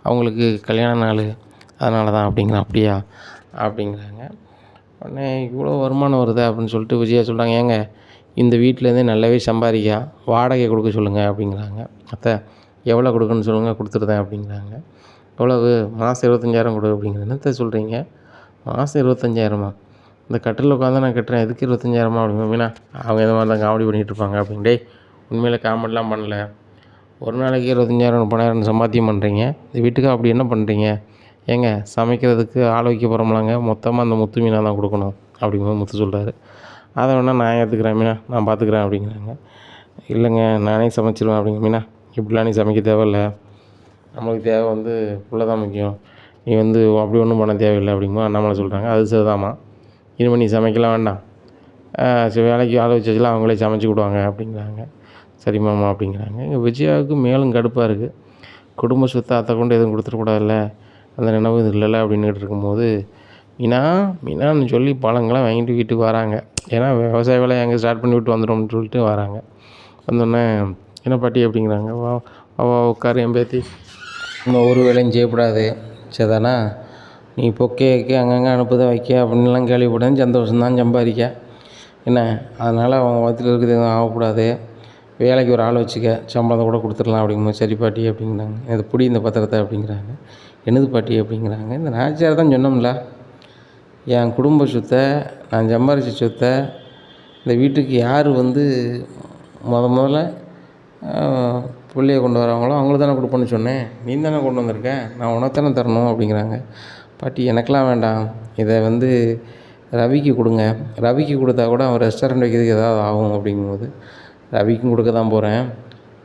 அவங்களுக்கு கல்யாண நாள் அதனால தான் அப்படிங்கிறேன். அப்படியா அப்படிங்கிறாங்க. உடனே இவ்வளோ வருமானம் வருது அப்படின்னு சொல்லிட்டு விஜயா சொல்கிறாங்க. ஏங்க இந்த வீட்டிலேருந்தே நல்லாவே சம்பாதிக்கா, வாடகை கொடுக்க சொல்லுங்கள் அப்படிங்கிறாங்க. அத்தை எவ்வளோ கொடுக்கணும்னு சொல்லுங்கள் கொடுத்துருதேன் அப்படிங்கிறாங்க. எவ்வளவு, மாதம் 25,000 கொடு அப்படிங்கிறேன். என்னத்தை சொல்கிறீங்க, மாதம் 25,000மா, இந்த கட்டில் உட்காந்து நான் கட்டுறேன், எதுக்கு 25,000மா அப்படிங்க. மீனா அவங்க எந்த மாதிரி தான் காமெடி பண்ணிகிட்டு இருப்பாங்க அப்படின்னு. டேய் உண்மையில் காமெடிலாம் பண்ணல, ஒரு நாளைக்கு 25,000 30,000 சம்பாத்தியம் பண்ணுறீங்க, இந்த வீட்டுக்கு அப்படி என்ன பண்ணுறீங்க, ஏங்க சமைக்கிறதுக்கு ஆள் வைக்க போகிறோம்லாங்க, மொத்தமாக அந்த முத்து மீனா தான் கொடுக்கணும் அப்படிங்கும்போது முத்து சொல்கிறாரு. அதை வேணால் நான் ஏற்றுக்கிறேன் மீனா, நான் பார்த்துக்குறேன் அப்படிங்கிறாங்க. இல்லைங்க நானே சமைச்சிருவேன் அப்படிங்க. மீனா இப்படிலாம் நீ சமைக்க தேவையில்ல, நம்மளுக்கு தேவை வந்து புள்ள தான் முக்கியம், நீ வந்து அப்படி ஒன்றும் பண்ண தேவையில்லை அப்படிங்கும்போது அண்ணாமலை சொல்கிறாங்க. அது சரிதாம்மா, இனிமேல் நீ சமைக்கலாம் வேண்டாம், சரி வேலைக்கு ஆள் வச்சாச்சுலாம் அவங்களே சமைச்சிக்கிடுவாங்க அப்படிங்கிறாங்க. சரிம்மாம்மா அப்படிங்கிறாங்க. இங்கே விஜயாவுக்கு மேலும் கடுப்பாக இருக்குது. குடும்ப சொத்தை அத்தை கொண்டு எதுவும் கொடுத்துடக்கூடாதுல்ல, அந்த நினைவு இது இல்லைல்ல அப்படின்னுட்டு இருக்கும்போது மீனான்னு சொல்லி பழங்கள்லாம் வாங்கிட்டு வீட்டுக்கு வராங்க. ஏன்னா விவசாய வேலையை அங்கே ஸ்டார்ட் பண்ணி விட்டு வந்துடும்னு சொல்லிட்டு வராங்க. வந்தோடனே என்ன பாட்டி அப்படிங்கிறாங்க. உட்காரு என் பேத்தி, இன்னும் ஒரு வேலையும் செய்யக்கூடாது சரிதானா, நீ பொக்கேக்கு அங்கங்கே அனுப்புத வைக்க அப்படின்லாம் கேள்விப்பட்டேன், சந்தோஷம்தான் சம்பாதிக்க என்ன, அதனால் அவங்க வயிற்றில் இருக்கிறது எதுவும் ஆகக்கூடாது, வேலைக்கு ஒரு ஆள் வச்சுக்க, சம்பளத்தை கூட கொடுத்துடலாம் அப்படிங்கும்போது சரி பாட்டி அப்படிங்கிறாங்க. இது பிடி இந்த பத்திரத்தை அப்படிங்கிறாங்க. என்னது பாட்டி அப்படிங்கிறாங்க. இந்த நாச்சியார் தான் சொன்னோம்ல, என் குடும்ப சொத்தை, நான் சம்பாரித்த சொத்தை இந்த வீட்டுக்கு யார் வந்து முதல்ல பிள்ளைய கொண்டு வரவங்களோ அவங்களுக்கு தானே கொடுப்பேன்னு சொன்னேன், நீ தானே கொண்டு வந்திருக்க, நான் உனக்கு தானே தரணும் அப்படிங்கிறாங்க. பாட்டி எனக்கெலாம் வேண்டாம், இதை வந்து ரவிக்கு கொடுங்க, ரவிக்கு கொடுத்தா கூட அவன் ரெஸ்டாரண்ட் வைக்கிறதுக்கு ஏதாவது ஆகும் அப்படிங்கும்போது, ரவிக்கும் கொடுக்க தான் போகிறேன்,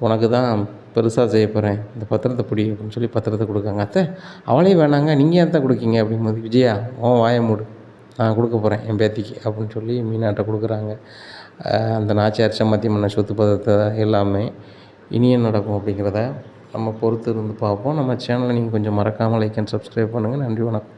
உனக்கு தான் பெருசாக செய்ய போகிறேன், இந்த பத்திரத்தை பிடி அப்படின்னு சொல்லி பத்திரத்தை கொடுக்காங்க. அத்தை அவளே வேணாங்க, நீங்கள் ஏன் தான் கொடுக்கீங்க அப்படிங்கும்போது, விஜயா உன் வாயை மூடு, நான் கொடுக்க போகிறேன் என் பேத்திக்கு அப்படின்னு சொல்லி மீனாட்ட கொடுக்குறாங்க. அந்த நாச்சியார் சம்மந்தி பண்ண சொத்து பத்திரத்தை எல்லாமே இனியும் நடக்கும் அப்படிங்கிறத நம்ம பொறுத்து இருந்து பார்ப்போம். நம்ம சேனலை நீங்கள் கொஞ்சம் மறக்காமல் லைக் அண்ட் சப்ஸ்கிரைப் பண்ணுங்கள். நன்றி, வணக்கம்.